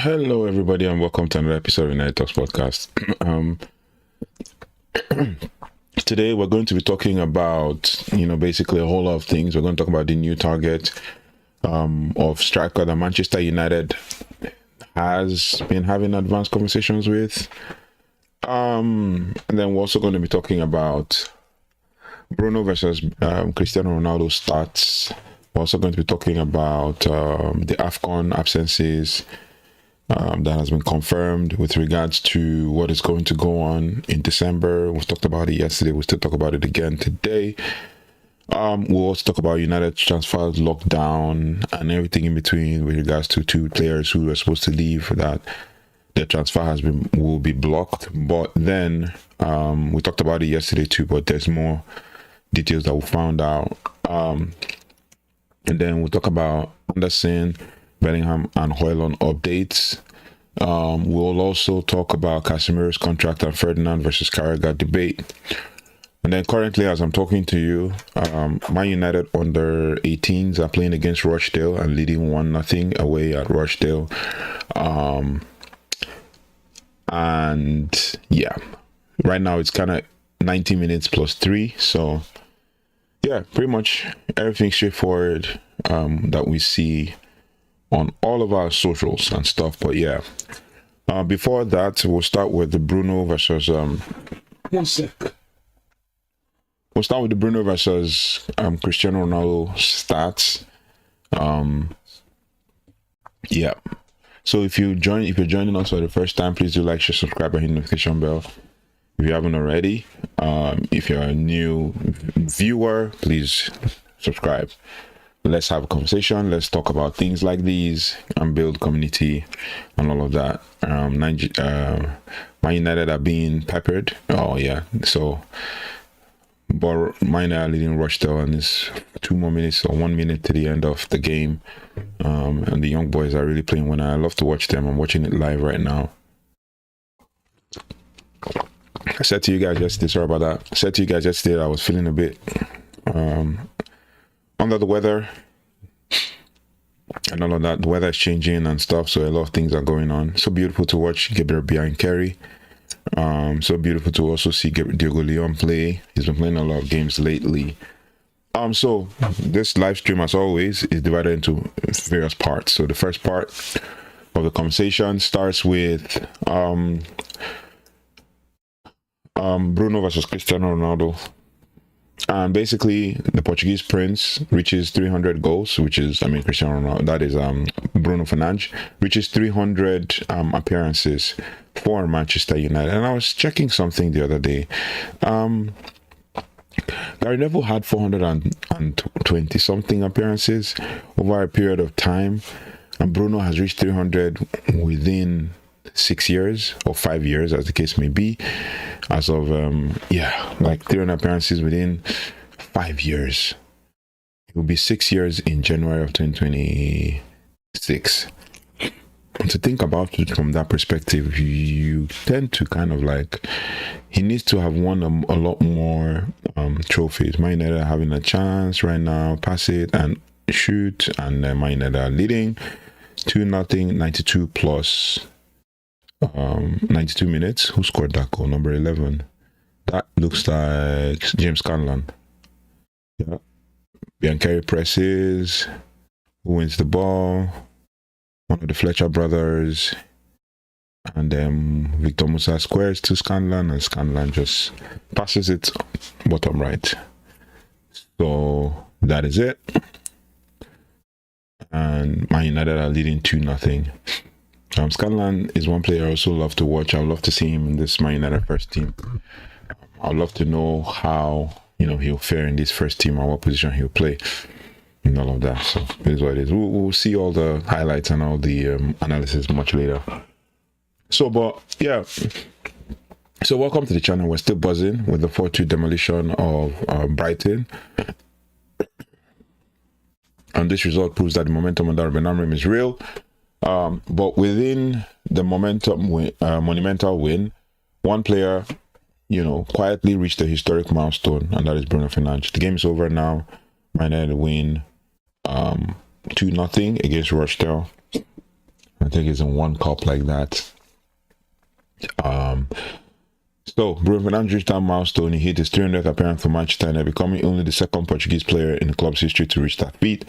Hello, everybody, and welcome to another episode of United Talks podcast. Today, we're going to be talking about, basically a whole lot of things. We're going to talk about the new target of striker that Manchester United has been having advanced conversations with. And then we're also going to be talking about Bruno versus Cristiano Ronaldo stats. We're also going to be talking about the AFCON absences that has been confirmed with regards to what is going to go on in December. We talked about it yesterday. We'll still talk about it again today. We'll also talk about United's transfers, lockdown, and everything in between with regards to two players who were supposed to leave that their transfer will be blocked. But then we talked about it yesterday too, but there's more details that we found out. And then we'll talk about Anderson, Bellingham, and Højlund updates. We'll also talk about Casemiro's contract and Ferdinand versus Carragher debate. And then currently, as I'm talking to you, Man United under 18s are playing against Rochdale and leading 1-0 away at Rochdale. And yeah, right now it's kind of 90 minutes plus 3. So yeah, pretty much everything straightforward that we see on all of our socials and stuff. But yeah, before that, we'll start with the Bruno versus We'll start with the Bruno versus Cristiano Ronaldo stats. Yeah. So if you're joining us for the first time, please do like, share, subscribe, and hit the notification bell if you haven't already. If you're a new viewer, please subscribe. Let's have a conversation. Let's talk about things like these and build community and all of that. Man United are being peppered. Oh yeah. So, but Man United are leading Rochdale, and it's 2 more minutes or 1 minute to the end of the game. And the young boys are really playing well. I love to watch them. I'm watching it live right now. I said to you guys yesterday, sorry about that. I said to you guys yesterday that I was feeling a bit under the weather and all of that. The weather is changing and stuff, so a lot of things are going on. So beautiful to watch Gabriel behind Kerry. So beautiful to also see Diego Leon play. He's been playing a lot of games lately. So this live stream, as always, is divided into various parts. So the first part of the conversation starts with Bruno versus Cristiano Ronaldo. And basically, the Portuguese prince reaches 300 goals, which is, Cristiano Ronaldo, that is Bruno Fernandes, reaches 300 appearances for Manchester United. And I was checking something the other day. Gary Neville had 420 something appearances over a period of time, and Bruno has reached 300 within 6 years or 5 years, as the case may be, as of 300 appearances within 5 years. It will be 6 years in January of 2026. And to think about it from that perspective, you tend to kind of he needs to have won a lot more trophies. Man United are having a chance right now, pass it and shoot, and Man United are leading 2-0, 92 plus 92 minutes. Who scored that goal? Number 11. That looks like James Scanlon. Yeah. Biancheri presses. Who wins the ball? One of the Fletcher brothers. And then Victor Musa squares to Scanlon, and Scanlon just passes it bottom right. So that is it. And Man United are leading 2-0. Scanlon is one player I also love to watch. I would love to see him in this Man United first team. I'd love to know how he'll fare in this first team or what position he'll play and all of that. So it is what it is. We'll see all the highlights and all the analysis much later. So, but yeah. So welcome to the channel. We're still buzzing with the 4-2 demolition of Brighton. And this result proves that the momentum on Ruben Amorim is real. But within the monumental win, one player, quietly reached a historic milestone, and that is Bruno Fernandes. The game is over now. Man United win 2-0 against Rochdale. I think it's in one cup like that. So Bruno Fernandes reached that milestone. He hit his 300th appearance for Manchester United, becoming only the second Portuguese player in the club's history to reach that feat.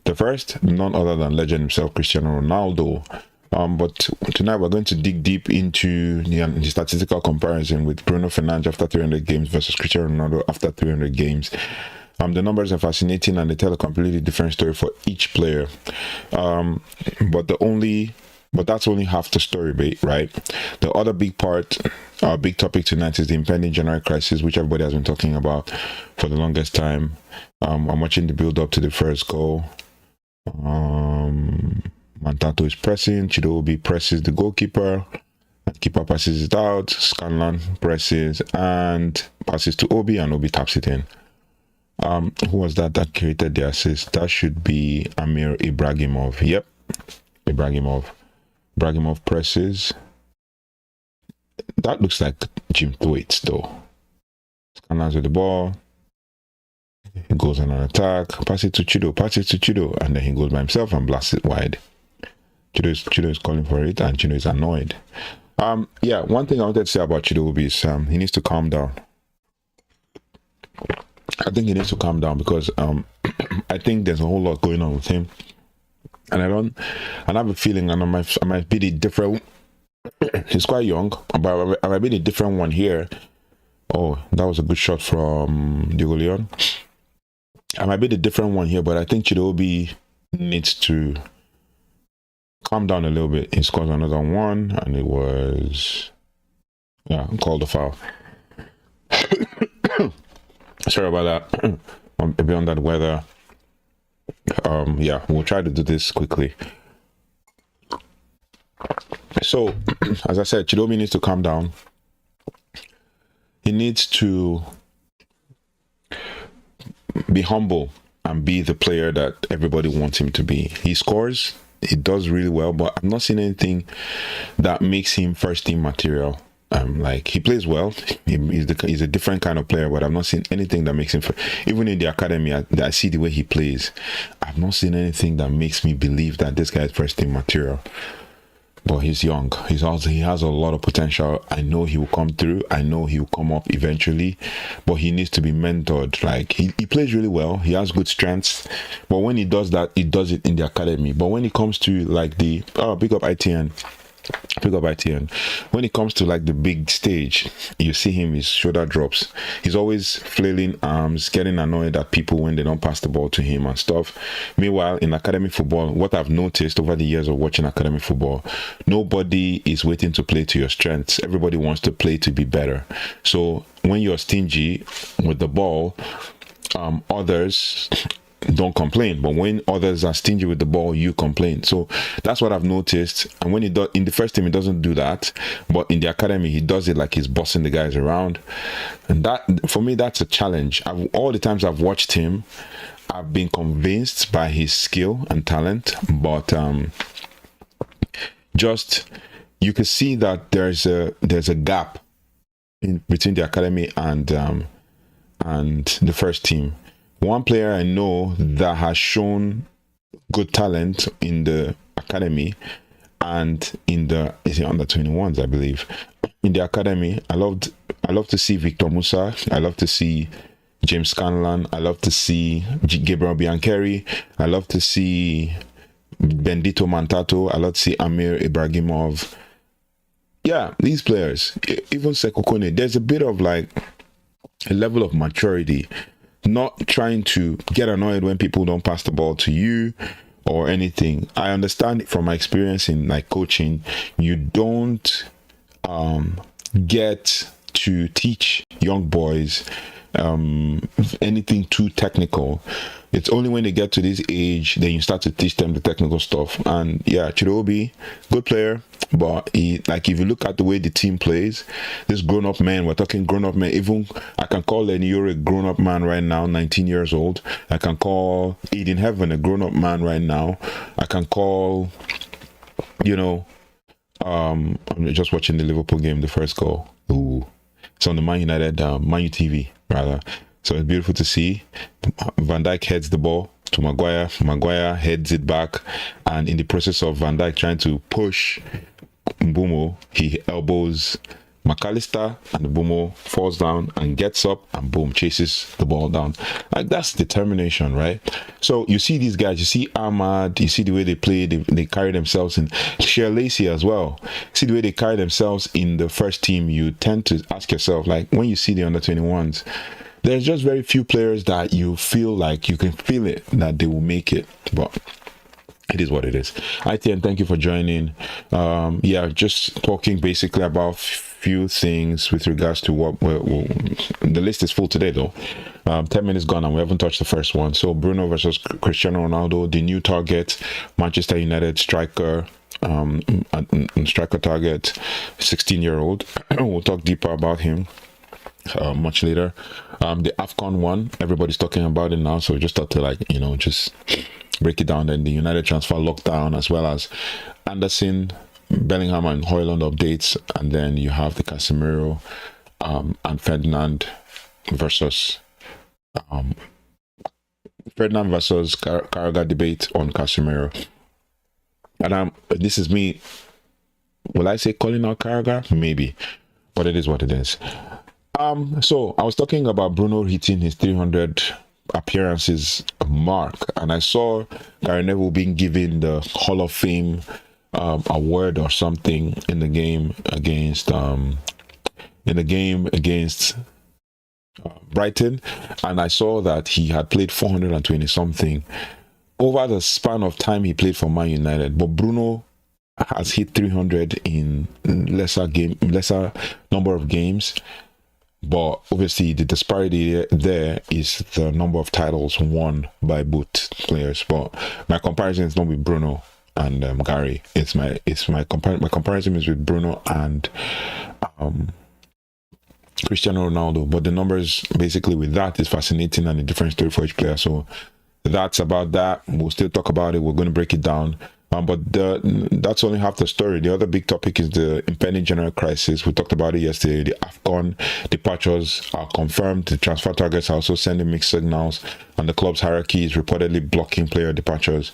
The first, none other than legend himself, Cristiano Ronaldo. But tonight we're going to dig deep into the statistical comparison with Bruno Fernandes after 300 games versus Cristiano Ronaldo after 300 games. The numbers are fascinating and they tell a completely different story for each player. But that's only half the story, right? The other big part, big topic tonight is the impending January crisis, which everybody has been talking about for the longest time. I'm watching the build up to the first goal. Mantato is pressing, Chidobe presses the goalkeeper, and keeper passes it out, Scanlon presses and passes to Obi, and Obi taps it in. Who was that created the assist? That should be Amir Ibrahimov. Yep, Ibrahimov presses. That looks like Jim Thwaite though. Scanlons with the ball. He goes on an attack, pass it to Chido, and then he goes by himself and blasts it wide. Chido is calling for it, and Chido is annoyed. Yeah, one thing I wanted to say about Chido is he needs to calm down. I think he needs to calm down because I think there's a whole lot going on with him, and I have a feeling, and I might be the different. He's quite young, but I might be the different one here. Oh, that was a good shot from Diogo Leon. I might be the different one here, but I think Chidobe needs to calm down a little bit. He scores another one, and it was called a foul. Sorry about that. I'm a bit on that weather. We'll try to do this quickly. So, as I said, Chidobe needs to calm down. He needs to be humble and be the player that everybody wants him to be. He scores, he does really well, but I'm not seeing anything that makes him first team material. Like, he plays well, he's a different kind of player, but I'm not seeing anything that makes him even in the academy. I see the way he plays. I've not seen anything that makes me believe that this guy is first team material. But he's young. He has a lot of potential. I know he will come through. I know he will come up eventually. But he needs to be mentored. Like, he plays really well. He has good strengths. But when he does that, he does it in the academy. But when it comes to like big up ITN. When it comes to like the big stage, you see him, his shoulder drops. He's always flailing arms, getting annoyed at people when they don't pass the ball to him and stuff. Meanwhile, in academy football, what I've noticed over the years of watching academy football, nobody is waiting to play to your strengths. Everybody wants to play to be better. So when you're stingy with the ball, others don't complain, but when others are stingy with the ball, you complain. So that's what I've noticed. And when he does in the first team, he doesn't do that, but in the academy, he does it like he's bossing the guys around. And that, for me, that's a challenge. All the times I've watched him, I've been convinced by his skill and talent, but just you can see that there's a gap between the academy and the first team. One player I know that has shown good talent in the academy and in the under 21s, I believe. In the academy, I love to see Victor Musa. I love to see James Scanlon. I love to see Gabriel Biancheri. I love to see Bendito Mantato. I love to see Amir Ibrahimov. Yeah, these players, even Seko Kone, there's a bit of like a level of maturity. Not trying to get annoyed when people don't pass the ball to you or anything. I understand it from my experience in like coaching. You don't get to teach young boys anything too technical. It's only when they get to this age then you start to teach them the technical stuff. And yeah, Chidobe, good player, but if you look at the way the team plays, this grown-up man, we're talking grown-up man. Even I can call Lenny a grown-up man right now, 19 years old. I can call Eden Heaven a grown-up man right now. I can call, I'm just watching the Liverpool game, the first goal. Ooh, it's on the Man United, Man U TV rather. So it's beautiful to see. Van Dijk heads the ball to Maguire. Maguire heads it back, and in the process of Van Dijk trying to push Mbeumo, he elbows McAllister, and Mbeumo falls down and gets up and boom, chases the ball down. Like, that's determination, right? So you see these guys, you see Ahmad, you see the way they play, they carry themselves in. Share Lacey as well. See the way they carry themselves in the first team. You tend to ask yourself, like, when you see the under 21s, there's just very few players that you feel like you can feel it that they will make it, but it is what it is. ITN, thank you for joining. Yeah, just talking basically about few things with regards to what the list is full today though. 10 minutes gone and we haven't touched the first one. So Bruno versus Cristiano Ronaldo, the new target, Manchester United striker, striker target, 16-year-old. We'll talk deeper about him much later. The AFCON one, everybody's talking about it now, so we just thought to, like, you know, just break it down. Then the United transfer lockdown, as well as Anderson, Bellingham and Højlund updates, and then you have the Casemiro and Ferdinand versus Carragher debate on Casemiro. And this is me, will I say calling out Carragher? Maybe, but it is what it is. So I was talking about Bruno hitting his 300 appearances mark, and I saw Gary Neville being given the Hall of Fame award or something in the game against Brighton, and I saw that he had played 420 something over the span of time he played for Man United. But Bruno has hit 300 in lesser number of games. But obviously the disparity there is the number of titles won by both players. But my comparison is not with Bruno and Gary. My comparison is with Bruno and Cristiano Ronaldo. But the numbers basically with that is fascinating and a different story for each player. So that's about that. We'll still talk about it. We're going to break it down. But that's only half the story. The other big topic is the impending general crisis. We talked about it yesterday. The AFCON departures are confirmed. The transfer targets are also sending mixed signals, and the club's hierarchy is reportedly blocking player departures.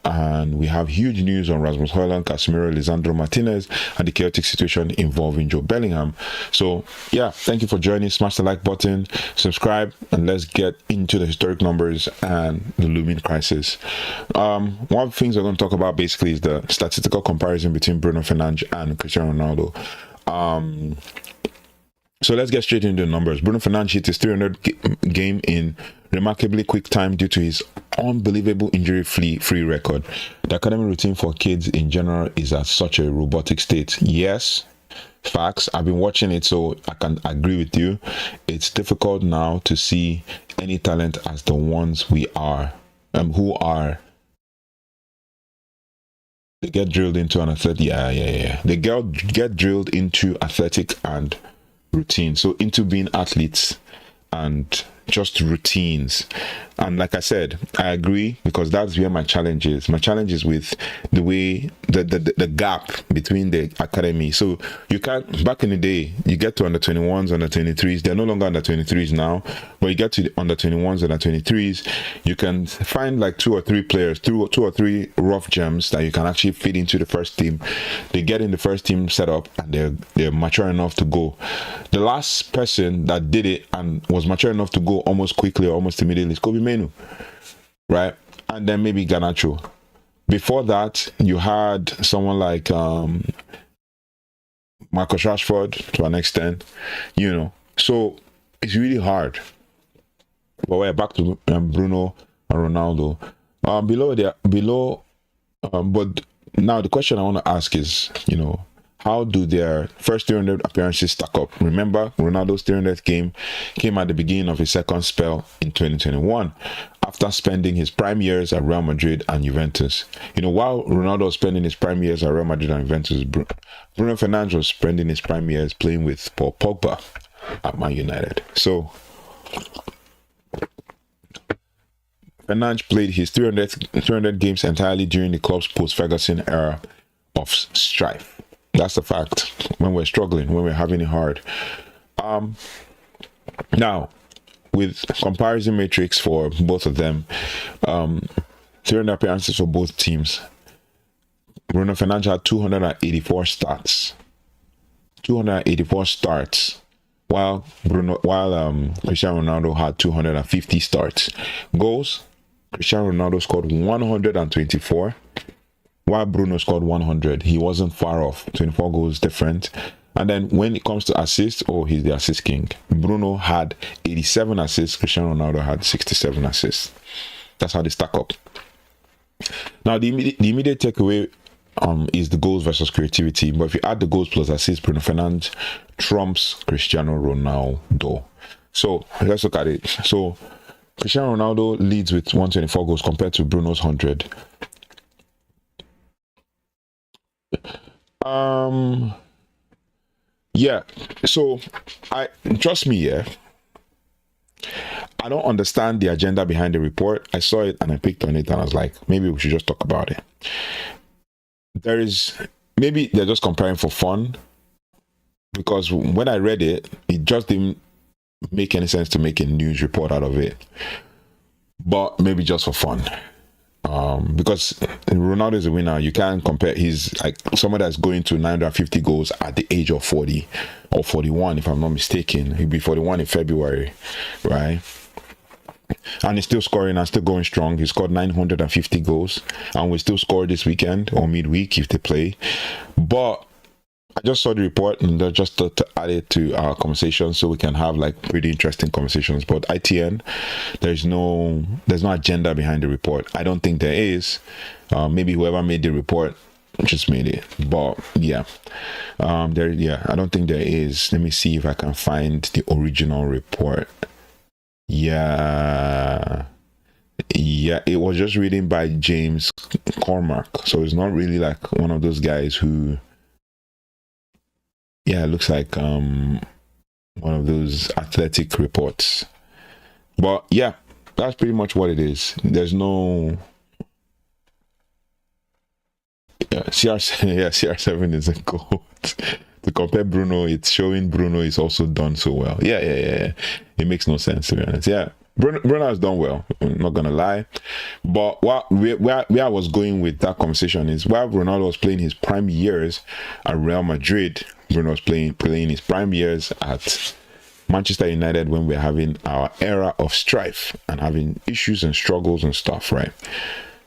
And we have huge news on Rasmus Højlund, Casemiro, Lisandro Martinez, and the chaotic situation involving Jobe Bellingham. So, yeah, thank you for joining. Smash the like button, subscribe, and let's get into the historic numbers and the looming crisis. One of the things we're going to talk about basically is the statistical comparison between Bruno Fernandes and Cristiano Ronaldo. So let's get straight into the numbers. Bruno Fernandes hit his 300 game in remarkably quick time due to his unbelievable injury-free record. The academy routine for kids in general is at such a robotic state. Yes, facts. I've been watching it, so I can agree with you. It's difficult now to see any talent as the ones we are, who are. They get drilled into an athletic. Yeah. They get drilled into athletic and routine, so into being athletes and just routines. And like I said, I agree, because that's where my challenge is. My challenge is with the way the gap between the academy. So you can't, back in the day, you get to under 21s, under 23s, they're no longer under 23s now, but you get to the under 21s, under 23s, you can find like two or three players, two or three rough gems that you can actually fit into the first team. They get in the first team setup and they're mature enough to go. The last person that did it and was mature enough to go almost quickly or almost immediately is Kobe Mainoo, right? And then maybe Garnacho. Before that, you had someone like Marcus Rashford to an extent, you know. So it's really hard. But we're back to Bruno and Ronaldo. But now the question I want to ask is, you know, how do their first 300 appearances stack up? Remember, Ronaldo's 300th game came at the beginning of his second spell in 2021, after spending his prime years at Real Madrid and Juventus. You know, while Ronaldo was spending his prime years at Real Madrid and Juventus, Bruno Fernandes was spending his prime years playing with Paul Pogba at Man United. So Fernandes played his 300 games entirely during the club's post-Ferguson era of strife. That's the fact. When we're struggling, when we're having it hard. Now, with comparison matrix for both of them, 300 appearances for both teams. Bruno Fernandes had 284 starts. 284 starts. While Cristiano Ronaldo had 250 starts. Goals, Cristiano Ronaldo scored 124, while Bruno scored 100. He wasn't far off. 24 goals different. And then when it comes to assists, he's the assist king. Bruno had 87 assists. Cristiano Ronaldo had 67 assists. That's how they stack up. Now, the immediate takeaway is the goals versus creativity. But if you add the goals plus assists, Bruno Fernandes trumps Cristiano Ronaldo. So let's look at it. So Cristiano Ronaldo leads with 124 goals compared to Bruno's 100. Yeah. So trust me, I don't understand the agenda behind the report. I saw it and I picked on it and I was like, maybe we should just talk about it. Maybe they're just comparing for fun, because when I read it, it just didn't make any sense to make a news report out of it. But maybe just for fun. Because Ronaldo is a winner. You can't compare. He's like someone that's going to 950 goals at the age of 40 or 41, if I'm not mistaken. He'll be 41 in February, right? And he's still scoring and still going strong. He scored 950 goals and will still score this weekend or midweek if they play. But I just saw the report and just to add it to our conversation so we can have like pretty interesting conversations. But ITN, there's no agenda behind the report. I don't think there is. Maybe whoever made the report just made it. But yeah, I don't think there is. Let me see if I can find the original report. Yeah, it was just written by James Cormack, so it's not really like one of those guys who, it looks like one of those athletic reports. But yeah, that's pretty much what it is. There's no CR7 is a goat. To compare Bruno, it's showing Bruno is also done so well. Yeah. It makes no sense, to be honest. Yeah, Bruno has done well. I'm not gonna lie. But where I was going with that conversation is, while Ronaldo was playing his prime years at Real Madrid, Bruno was playing his prime years at Manchester United when we're having our era of strife and having issues and struggles and stuff, right?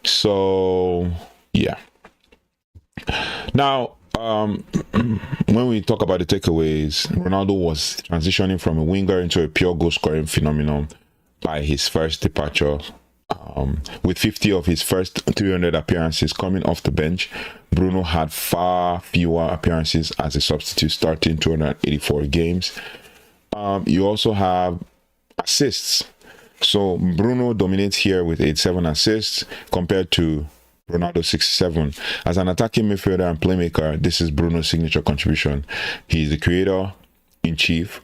So yeah. Now, when we talk about the takeaways, Ronaldo was transitioning from a winger into a pure goal scoring phenomenon by his first departure. With 50 of his first 300 appearances coming off the bench, Bruno had far fewer appearances as a substitute, starting 284 games. You also have assists. So Bruno dominates here with 87 assists compared to Ronaldo 67. As an attacking midfielder and playmaker, this is Bruno's signature contribution. He's the creator in chief,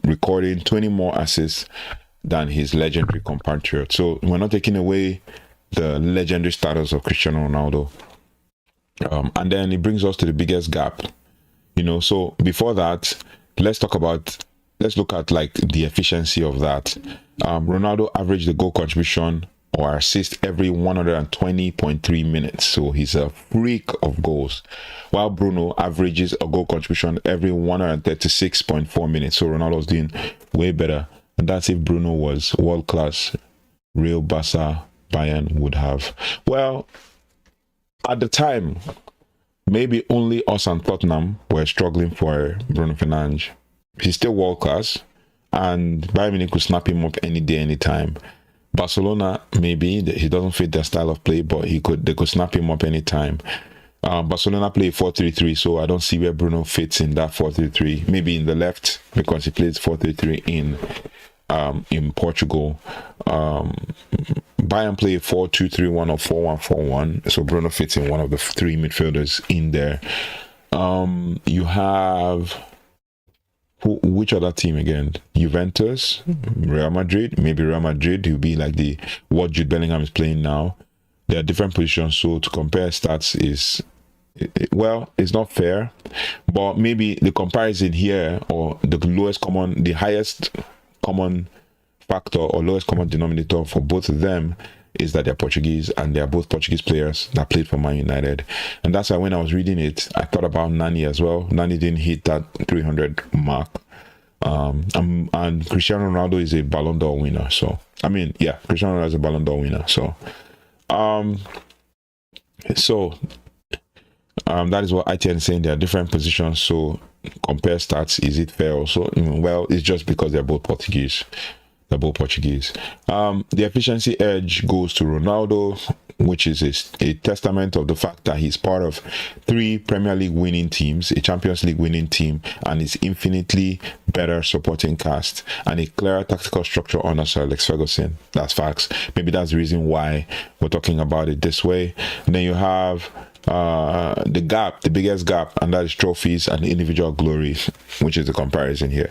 recording 20 more assists than his legendary compatriot. So we're not taking away the legendary status of Cristiano Ronaldo. And then it brings us to the biggest gap. So before that, let's look at like the efficiency of that. Ronaldo averaged the goal contribution or assist every 120.3 minutes. So he's a freak of goals. While Bruno averages a goal contribution every 136.4 minutes. So Ronaldo's doing way better. And that's if Bruno was world class. Real Barca, Bayern would have. Well, at the time, maybe only us and Tottenham were struggling for Bruno Fernandes. He's still world class. And Bayern Munich could snap him up any day, anytime. Barcelona, maybe he doesn't fit their style of play, but they could snap him up anytime. Barcelona play 4-3-3, so I don't see where Bruno fits in that 4-3-3. Maybe in the left, because he plays 4-3-3 in Portugal. Bayern play 4-2-3-1 or 4-1-4-1, so Bruno fits in one of the three midfielders in there. You have which other team again? Juventus, Real Madrid. Maybe Real Madrid will be like what Jobe Bellingham is playing now. There are different positions, so to compare stats is, it's not fair. But maybe the comparison here, or the highest common factor or lowest common denominator for both of them is that they're Portuguese, and they're both Portuguese players that played for Man United. And that's why when I was reading it, I thought about Nani as well. Nani didn't hit that 300 mark. And Cristiano Ronaldo is a Ballon d'Or winner. So, I mean, yeah, Cristiano Ronaldo is a Ballon d'Or winner. So, that is what ITN is saying. They are different positions. So, compare stats. Is it fair also? Well, it's just because they're both Portuguese. They're both Portuguese. The efficiency edge goes to Ronaldo, which is a testament of the fact that he's part of 3 Premier League winning teams, a Champions League winning team, and his infinitely better supporting cast and a clearer tactical structure under Sir Alex Ferguson. That's facts. Maybe that's the reason why we're talking about it this way. And then you have the gap, the biggest gap, and that is trophies and individual glory, which is the comparison here.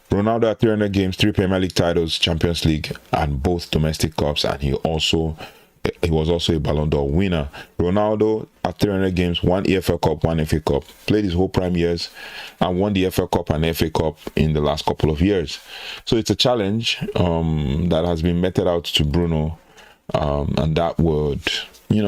Ronaldo had 300 games, 3 Premier League titles, Champions League, and both domestic cups, and he was also a Ballon d'Or winner. Ronaldo at 300 games, 1 EFL Cup, 1 FA Cup, played his whole prime years, and won the FA Cup and FA Cup in the last couple of years. So it's a challenge that has been meted out to Bruno, and that would, you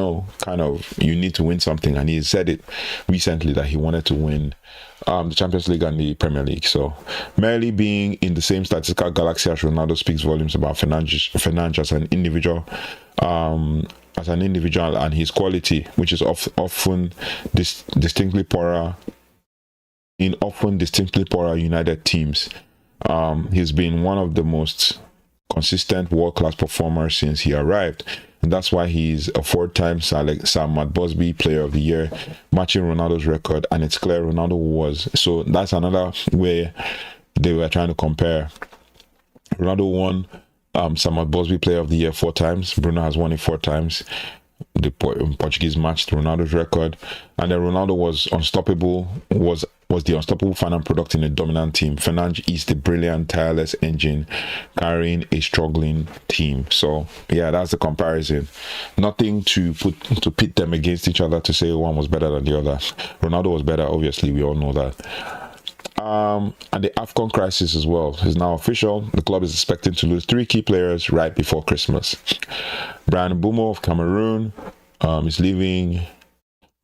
need to win something, and he said it recently that he wanted to win the Champions League and the Premier League. So merely being in the same statistical galaxy as Ronaldo speaks volumes about Fernandes as an individual, and his quality, which is often distinctly poorer United teams. He's been one of the most consistent world-class performers since he arrived. And that's why he's a 4-time Sam Busby Player of the Year, matching Ronaldo's record. And it's clear Ronaldo was. So that's another way they were trying to compare. Ronaldo won Sam Busby Player of the Year 4 times. Bruno has won it 4 times. The Portuguese matched Ronaldo's record. And then Ronaldo was unstoppable, was the unstoppable final product in a dominant team. Fernandes is the brilliant, tireless engine carrying a struggling team. So yeah, that's the comparison. Nothing to pit them against each other to say one was better than the other. Ronaldo was better, obviously, we all know that. And the AFCON crisis as well is now official. The club is expecting to lose 3 key players right before Christmas. Mbeumo of Cameroon is leaving.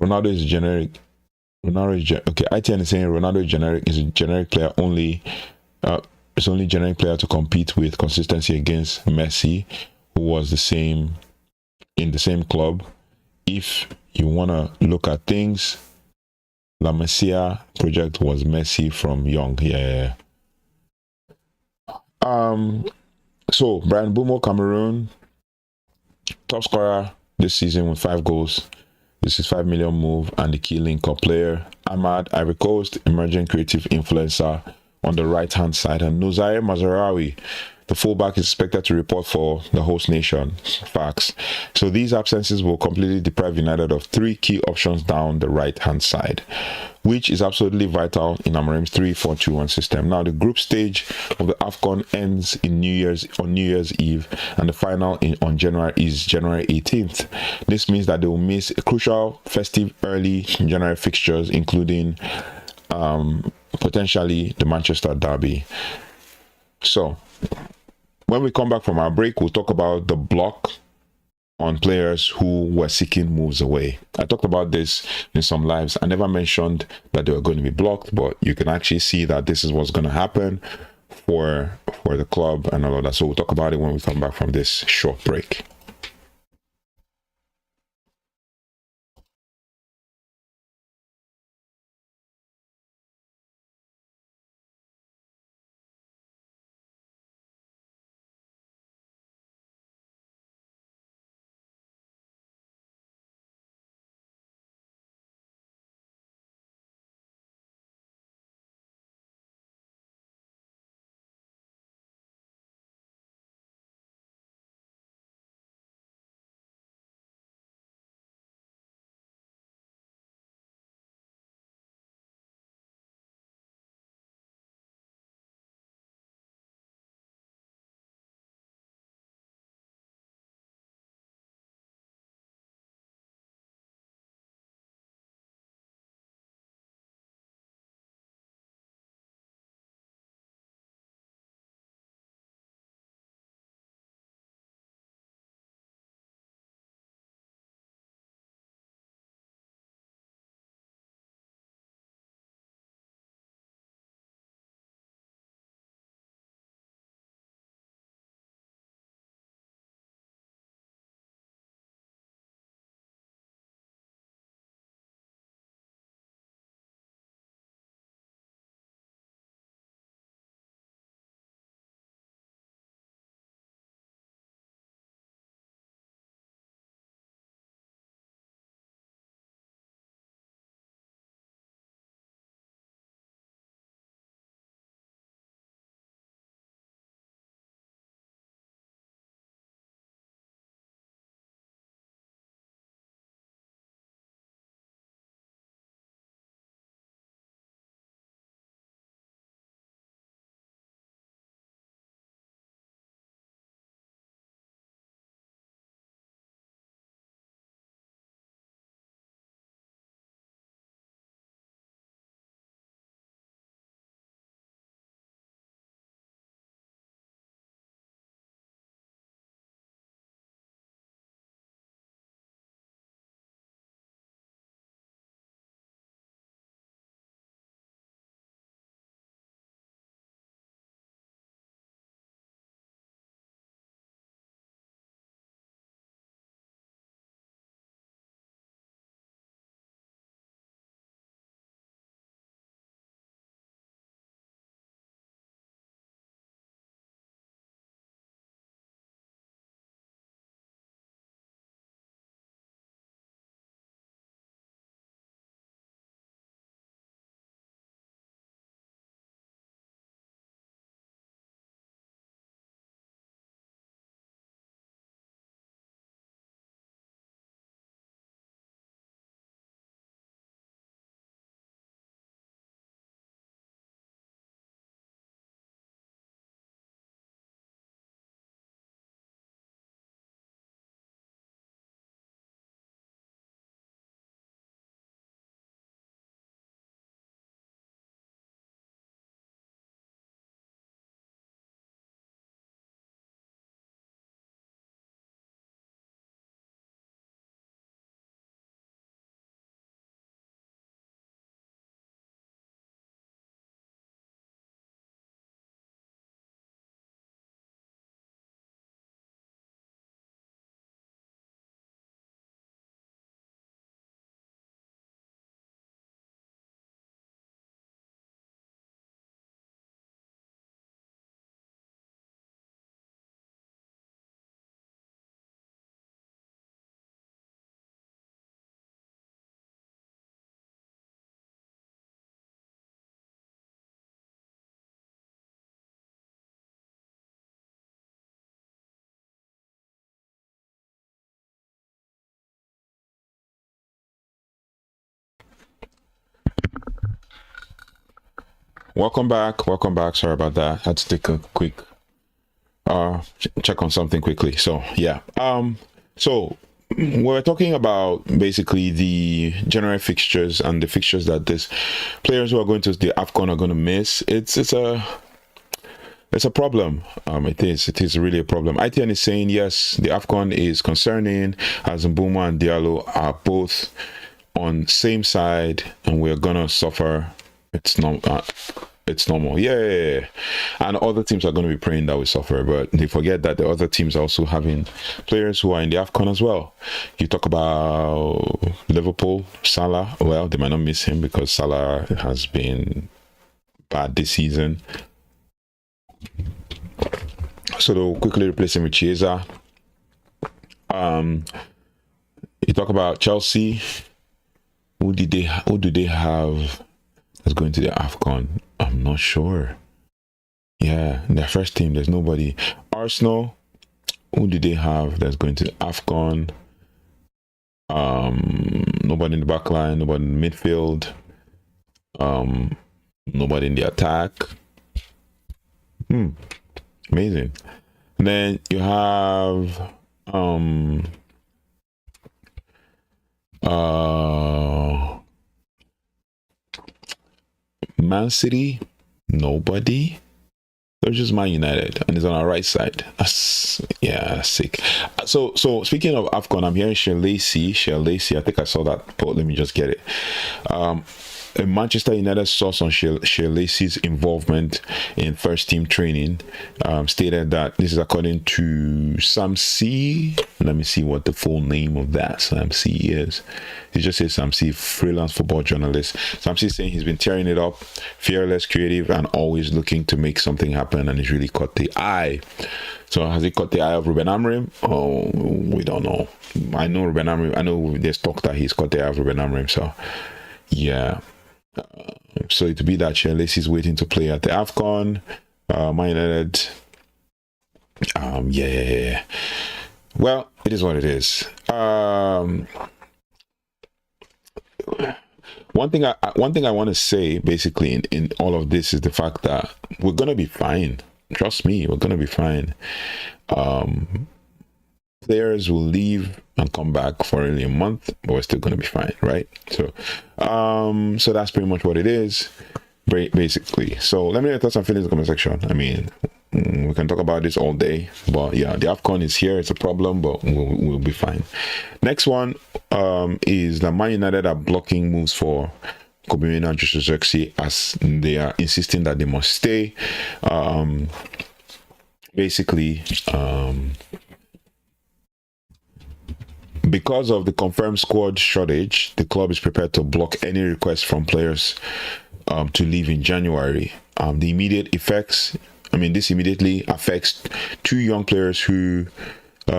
Ronaldo is generic. ITN is saying Ronaldo is generic. Is a generic player only. It's only generic player to compete with consistency against Messi, who was in the same club. If you wanna look at things, La Masia project was Messi from young. Yeah. So Brian Mbeumo, Cameroon, top scorer this season with 5 goals. This is 5 million move, and the key link-up player. Ahmad, Ivory Coast, emerging creative influencer on the right-hand side. And Nozair Mazraoui, the fullback, is expected to report for the host nation. Facts. So these absences will completely deprive United of 3 key options down the right-hand side, which is absolutely vital in Amorim's 3-4-2-1 system. Now, the group stage of the AFCON ends on New Year's Eve, and the final is January 18th. This means that they will miss crucial festive early January fixtures, including potentially the Manchester derby. So, when we come back from our break, we'll talk about the block on players who were seeking moves away. I talked about this in some lives. I never mentioned that they were going to be blocked, but you can actually see that this is what's going to happen for the club and all of that. So we'll talk about it when we come back from this short break. Welcome back. Welcome back. Sorry about that. Had to take a quick check on something quickly. So yeah. So we're talking about basically the general fixtures and the fixtures that these players who are going to the AFCON are going to miss. It's a problem. It is really a problem. ITN is saying yes, the AFCON is concerning as Mbeumo and Diallo are both on same side and we're gonna suffer. It's normal. Yeah. And other teams are going to be praying that we suffer, but they forget that the other teams are also having players who are in the AFCON as well. You talk about Liverpool, Salah. Well, they might not miss him because Salah has been bad this season. So they'll quickly replace him with Chiesa. You talk about Chelsea. Who do they have that's going to the AFCON? I'm not sure. Yeah, their first team, there's nobody. Arsenal, who do they have that's going to the AFCON? Nobody in the back line, nobody in the midfield, nobody in the attack. Amazing. And then you have Man City, nobody. They're just Man United, and it's on our right side. That's sick. So speaking of AFCON, I'm hearing Shellacey. I think I saw that, but let me just get it. A Manchester United source on Shellacey's involvement in first team training stated that this is according to Sam C. Let me see what the full name of that Sam C is. He just says Sam C, freelance football journalist. Sam C saying he's been tearing it up, fearless, creative, and always looking to make something happen, and he's really caught the eye. So has he caught the eye of Ruben Amorim? Oh, we don't know. I know Ruben Amorim. I know there's talk that he's caught the eye of Ruben Amorim. So yeah. So it would be that Shellacey's waiting to play at the AFCON. Man United. Yeah. Well, it is what it is. One thing I want to say basically in all of this is the fact that we're gonna be fine. Trust me, we're gonna be fine. Players will leave and come back for only a month, but we're still gonna be fine, right? So that's pretty much what it is, basically. So let me know your thoughts and feelings in the comment section. I mean, we can talk about this all day, but yeah, the AFCON is here. It's a problem, but we'll be fine. Next one is that Man United are blocking moves for Jobe Bellingham and Jobe Bellingham as they are insisting that they must stay. Basically, because of the confirmed squad shortage, the club is prepared to block any requests from players to leave in January. The immediate effects, this immediately affects two young players who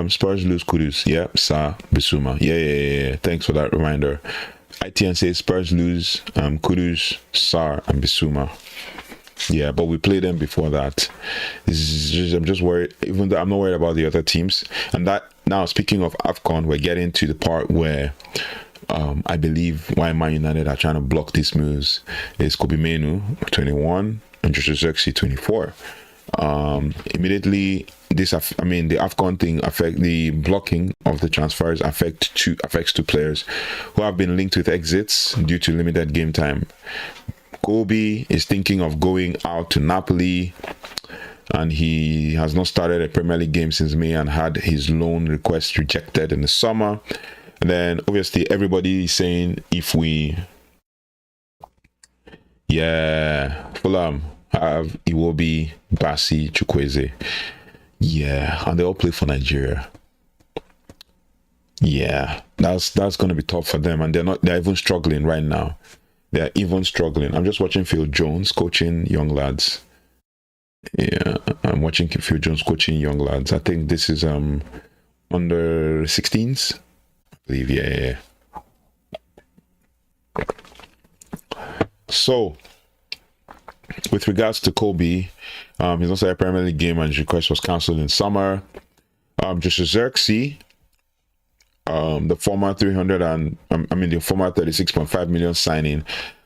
Spurs lose Kudus. Yeah, Sa, Bissouma. Yeah. Thanks for that reminder. ITN says Spurs lose Kudus, Sar, and Bissouma. Yeah, but we played them before that. I'm just worried, even though I'm not worried about the other teams. And that now, speaking of AFCON, we're getting to the part where I believe why Man United are trying to block these moves is Mainoo 21 and Jobe Bellingham 24. Immediately, the AFCON thing affect the blocking of the transfers affects two players who have been linked with exits due to limited game time. Kobe is thinking of going out to Napoli, and he has not started a Premier League game since May and had his loan request rejected in the summer. And then obviously everybody is saying Fulham have Iwobi, Bassi, Chukwueze. Yeah, and they all play for Nigeria. Yeah, that's going to be tough for them, and they're even struggling right now. They're even struggling. I'm just watching Phil Jones coaching young lads. Yeah, I'm watching Phil Jones coaching young lads. I think this is under 16s. I believe, yeah. So, with regards to Kobe, he's also a Premier League game and his request was cancelled in summer. Jobe Zirkzee, the former 36.5 million signing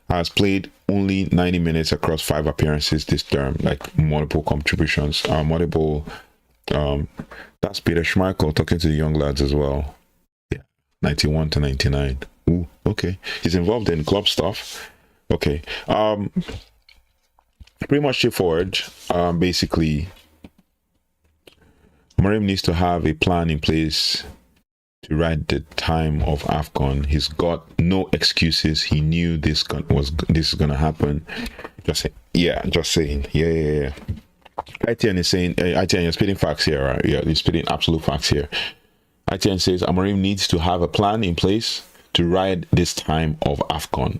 has played only 90 minutes across 5 appearances this term, like multiple contributions, that's Peter Schmeichel talking to the young lads as well. Yeah, 91 to 99. Ooh, okay. He's involved in club stuff. Okay. Pretty much straightforward. Basically, Amorim needs to have a plan in place to ride the time of AFCON. He's got no excuses. He knew this is gonna happen. Just saying. Yeah. ITN is saying, ITN, you're spitting facts here, right? Yeah, you're spitting absolute facts here. ITN says Amorim needs to have a plan in place to ride this time of AFCON.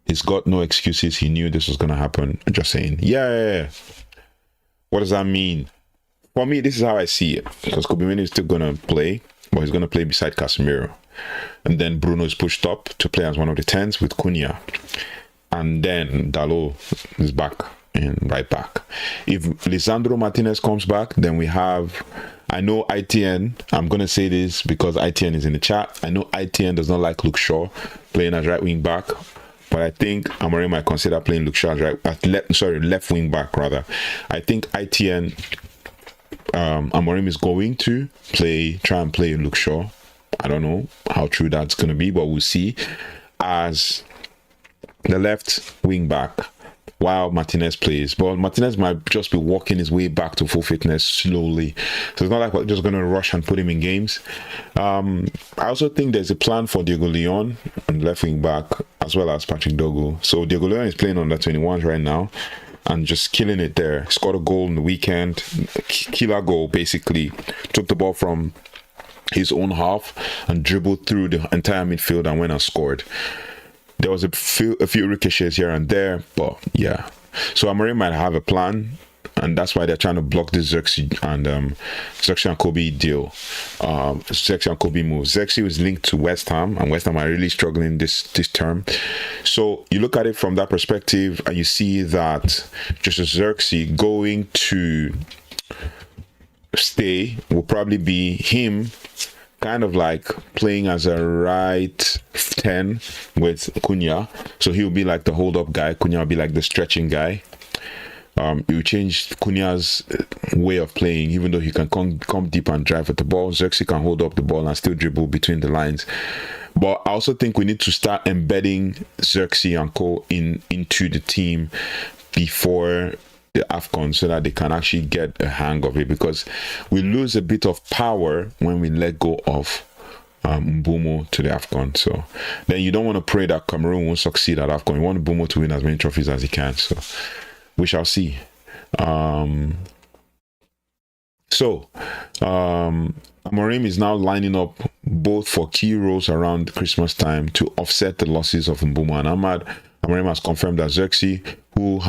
He's got no excuses. He knew this was gonna happen. Just saying. Yeah. What does that mean? For me, this is how I see it. Because Kobe Mainoo is still gonna play, but he's gonna play beside Casemiro. And then Bruno is pushed up to play as one of the 10s with Cunha. And then Dalot is back and right back. If Lisandro Martinez comes back, then we have, I know ITN, I'm going to say this because ITN is in the chat. I know ITN does not like Luke Shaw playing as right wing back, but I think Amorim might consider playing Luke Shaw as left wing back rather. I think ITN, Amorim is going to try and play Luke Shaw. I don't know how true that's going to be, but we'll see, as the left wing back while Martinez plays. But Martinez might just be walking his way back to full fitness slowly, so it's not like we're just going to rush and put him in games. I also think there's a plan for Diego Leon on left wing back, as well as Patrick Dogu. So Diego Leon is playing under 21s right now and just killing it there. Scored a goal in the weekend, killer goal basically. Took the ball from his own half and dribbled through the entire midfield and went and scored. There was a few ricochets here and there, but yeah. So Amorim might have a plan, and that's why they're trying to block this Zirkzee and Kobe deal. Zirkzee and Kobe move. Zirkzee was linked to West Ham, and West Ham are really struggling this term. So you look at it from that perspective, and you see that just Zirkzee going to stay will probably be him kind of like playing as a right 10 with Cunha. So he'll be like the hold-up guy. Cunha will be like the stretching guy. It will change Cunha's way of playing, even though he can come deep and drive at the ball. Zirkzee can hold up the ball and still dribble between the lines. But I also think we need to start embedding Zirkzee and co into the team before the AFCON, so that they can actually get a hang of it, because we lose a bit of power when we let go of Mbeumo to the AFCON. So then you don't want to pray that Cameroon won't succeed at AFCON. You want Mbeumo to win as many trophies as he can. So we shall see. Amorim is now lining up both for key roles around Christmas time to offset the losses of Mbeumo and Ahmad. Amorim has confirmed that Zirkzee, who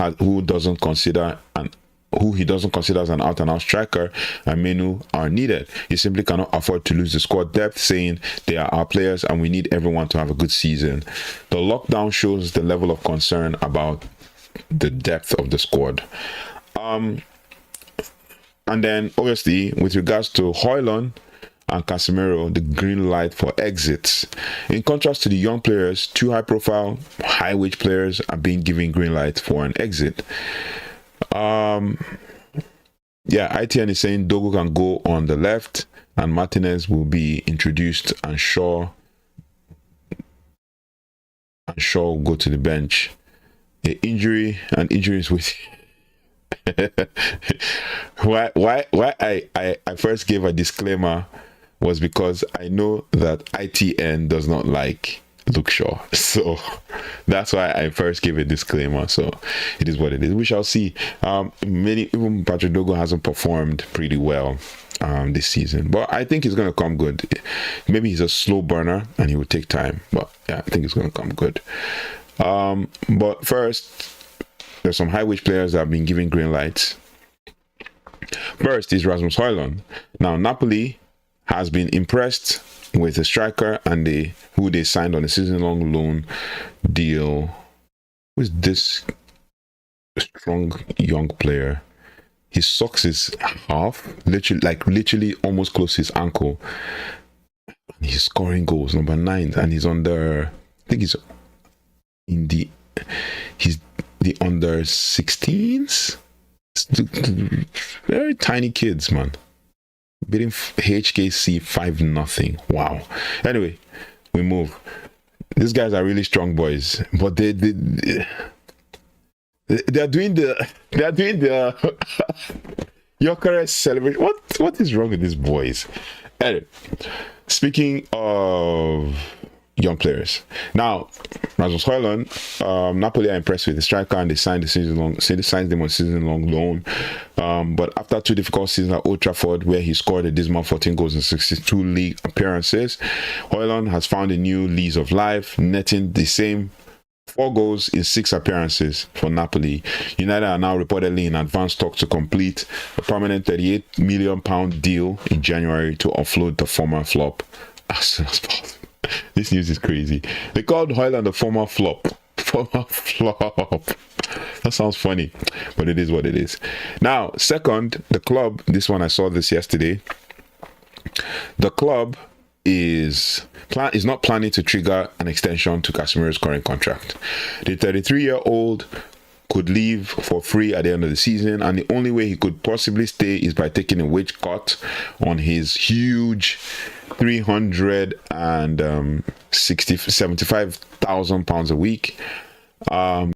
he doesn't consider as an out-and-out striker, and Mainoo are needed. He simply cannot afford to lose the squad depth, saying they are our players and we need everyone to have a good season. The lockdown shows the level of concern about the depth of the squad. And then obviously with regards to Højlund and Casemiro, the green light for exits. In contrast to the young players, 2 high-profile, high-wage players are being given green light for an exit. ITN is saying Dogu can go on the left and Martinez will be introduced, and Shaw will go to the bench. Injuries with why I first gave a disclaimer was because I know that ITN does not like Luke Shaw, so that's why I first gave a disclaimer. So it is what it is. We shall see. Even Patrick Dogu hasn't performed pretty well this season, but I think he's going to come good. Maybe he's a slow burner and he will take time, but yeah, I think he's going to come good. But first, there's some high-wage players that have been given green lights. First is Rasmus Højlund. Now, Napoli has been impressed with the striker and who they signed on a season-long loan deal. Who is this strong young player? His socks is half, literally almost close to his ankle. He's scoring goals, number 9, and he's under, I think he's in the he's the under 16s. Very tiny kids, man. Beating HKC 5-0. Wow. Anyway, we move. These guys are really strong boys, but they are doing the Jokeres celebration. What is wrong with these boys? Anyway, speaking of young players, now Rasmus Højlund, Napoli are impressed with the striker and they signed him on season-long loan. But after 2 difficult seasons at Old Trafford, where he scored a dismal 14 goals in 62 league appearances, Højlund has found a new lease of life, netting the same 4 goals in 6 appearances for Napoli. United are now reportedly in advanced talks to complete a permanent £38 million deal in January to offload the former flop as soon as possible. This news is crazy. They called Højlund the former flop. Former flop. That sounds funny, but it is what it is. Now, second, the club, this one I saw this yesterday. The club is not planning to trigger an extension to Casemiro's current contract. The 33-year-old could leave for free at the end of the season, and the only way he could possibly stay is by taking a wage cut on his huge £375,000 a week.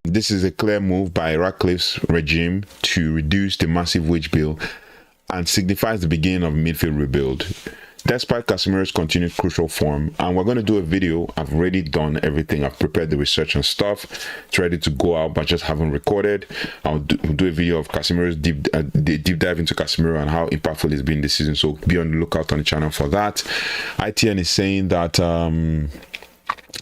This is a clear move by Ratcliffe's regime to reduce the massive wage bill and signifies the beginning of midfield rebuild. Despite Casemiro's continued crucial form, and we're going to do a video. I've already done everything. I've prepared the research and stuff. It's ready to go out, but just haven't recorded. I'll do a video of Casemiro's deep dive into Casemiro and how impactful he's been this season. So be on the lookout on the channel for that. ITN is saying that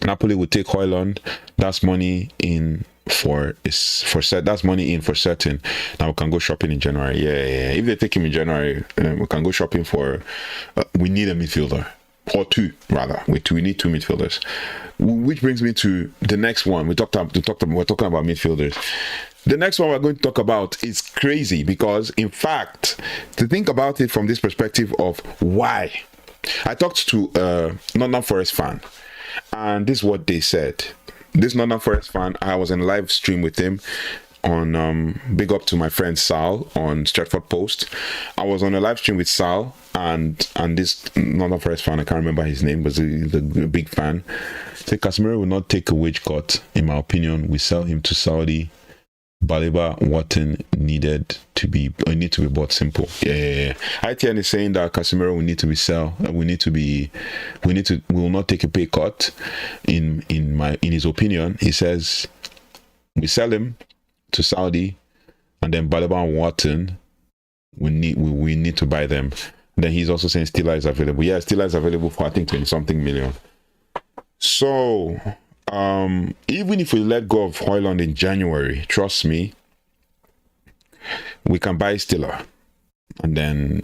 Napoli will take Højlund. That's money in that's money in for certain. Now we can go shopping in January. Yeah. If they take him in January, we can go shopping for. We need a midfielder, or 2 rather. We need 2 midfielders. Which brings me to the next one. We're talking about midfielders. The next one we're going to talk about is crazy because, in fact, to think about it from this perspective of why, I talked to a Nottingham Forest fan, and this is what they said. This Nottingham Forest fan, I was in a live stream with him on big up to my friend Sal on Stratford Post. I was on a live stream with Sal and this Nottingham Forest fan, I can't remember his name, but he's a big fan. Said Casemiro will not take a wage cut. In my opinion, we sell him to Saudi. Baleba Watson need to be bought. Simple. Yeah. ITN is saying that Casemiro will need to be sell. We will not take a pay cut. In his opinion, he says we sell him to Saudi, and then Baleba and Watson we need to buy them. Then he's also saying Stiller is available. Yeah, Stiller is available for I think 20-something million. So even if we let go of Højlund in January, trust me, we can buy Stiller and then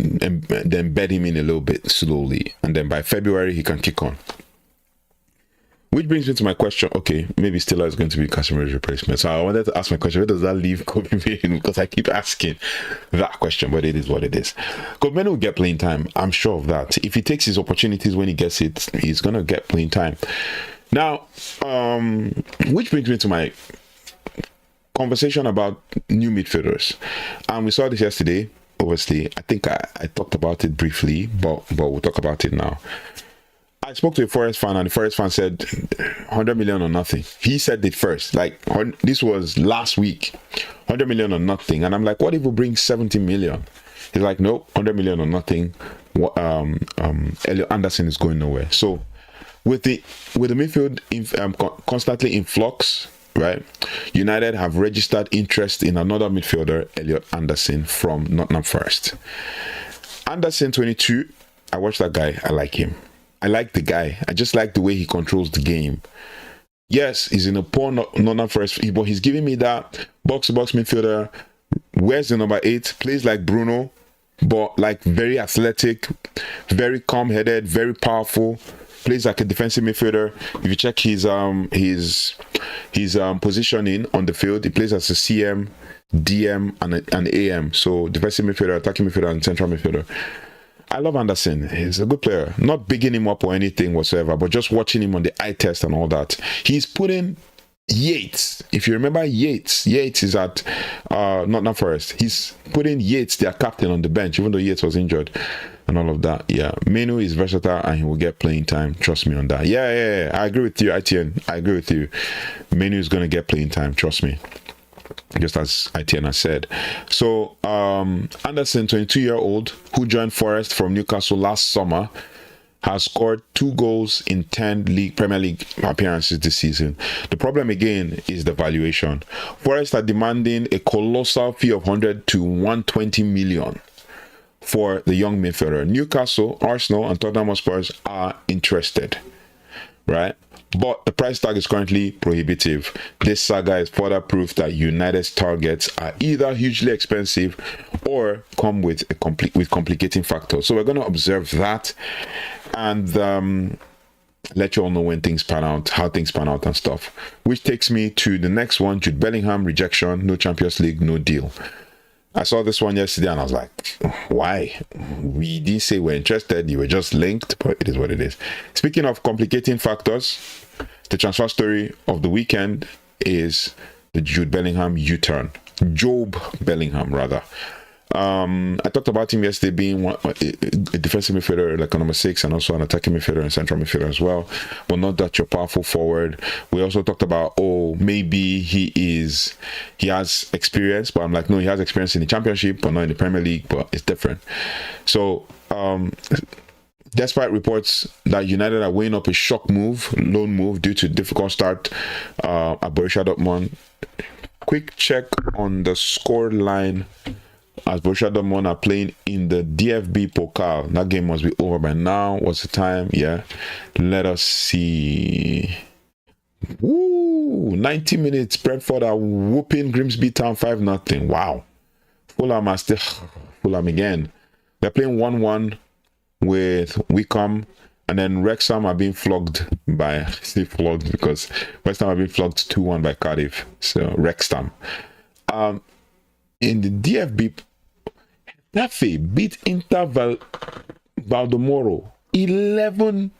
bed him in a little bit slowly, and then by February he can kick on. Which brings me to my question. Okay, maybe Stiller is going to be Casemiro's replacement. So I wanted to ask my question: where does that leave Kobe Mainoo? Because I keep asking that question, but it is what it is. Kobe Mainoo will get playing time. I'm sure of that. If he takes his opportunities when he gets it, he's gonna get playing time. Now, which brings me to my conversation about new midfielders. And we saw this yesterday. Obviously, I think I talked about it briefly, but we'll talk about it now. I spoke to a Forest fan, and the Forest fan said 100 million or nothing. He said it first. Like, this was last week. 100 million or nothing. And I'm like, what if we bring 70 million? He's like, no, 100 million or nothing. Elliot Anderson is going nowhere. So, with the midfield constantly in flux, right? United have registered interest in another midfielder, Elliot Anderson from Nottingham Forest. Anderson, 22. I watched that guy. I like him. I like the guy. I just like the way he controls the game. Yes, he's in a poor Nottingham Forest, but he's giving me that box-to-box midfielder. Wears the number 8, plays like Bruno, but like very athletic, very calm-headed, very powerful. Plays like a defensive midfielder. If you check his positioning on the field, he plays as a CM, DM, and an AM. So defensive midfielder, attacking midfielder, and central midfielder. I love Anderson. He's a good player. Not bigging him up or anything whatsoever, but just watching him on the eye test and all that. He's putting Yates. If you remember Yates is at not Forest. He's putting Yates, their captain, on the bench, even though Yates was injured and all of that. Yeah, Mainoo is versatile and he will get playing time. Trust me on that. Yeah. I agree with you, ITN. I agree with you. Mainoo is gonna get playing time. Trust me. Just as ITN has said. So Anderson, 22-year-old, who joined Forest from Newcastle last summer, has scored 2 goals in 10 Premier League appearances this season. The problem again is the valuation. Forest are demanding a colossal fee of 100 to 120 million for the young midfielder. Newcastle, Arsenal, and Tottenham Hotspur are interested, right? But the price tag is currently prohibitive. This saga is further proof that United's targets are either hugely expensive or come with complicating factors. So we're going to observe that and let you all know when things pan out, how things pan out and stuff. Which takes me to the next one: Jobe Bellingham rejection, no Champions League, no deal. I saw this one yesterday and I was like, why? We didn't say we're interested, you were just linked, but it is what it is. Speaking of complicating factors, the transfer story of the weekend is the Jobe Bellingham U-turn. Jobe Bellingham, rather. I talked about him yesterday being a defensive midfielder, like a number 6, and also an attacking midfielder and central midfielder as well, but not that your powerful forward. We also talked about, maybe he has experience, but I'm like, no, he has experience in the Championship, but not in the Premier League, but it's different. So despite reports that United are weighing up a shock move, loan move, due to difficult start at Borussia Dortmund, quick check on the score line as Borussia Dortmund are playing in the DFB Pokal. That game must be over by now. What's the time? Yeah. Let us see. Woo! 90 minutes. Brentford are whooping Grimsby Town 5-0. Wow. Fulham are still... Fulham again. They're playing 1-1 with Wickham. And then Wrexham are being flogged by... I say flogged because West Ham are being flogged 2-1 by Cardiff. So, Wrexham. In the DFB, Tafe beat Inter Valdemoro 11-0.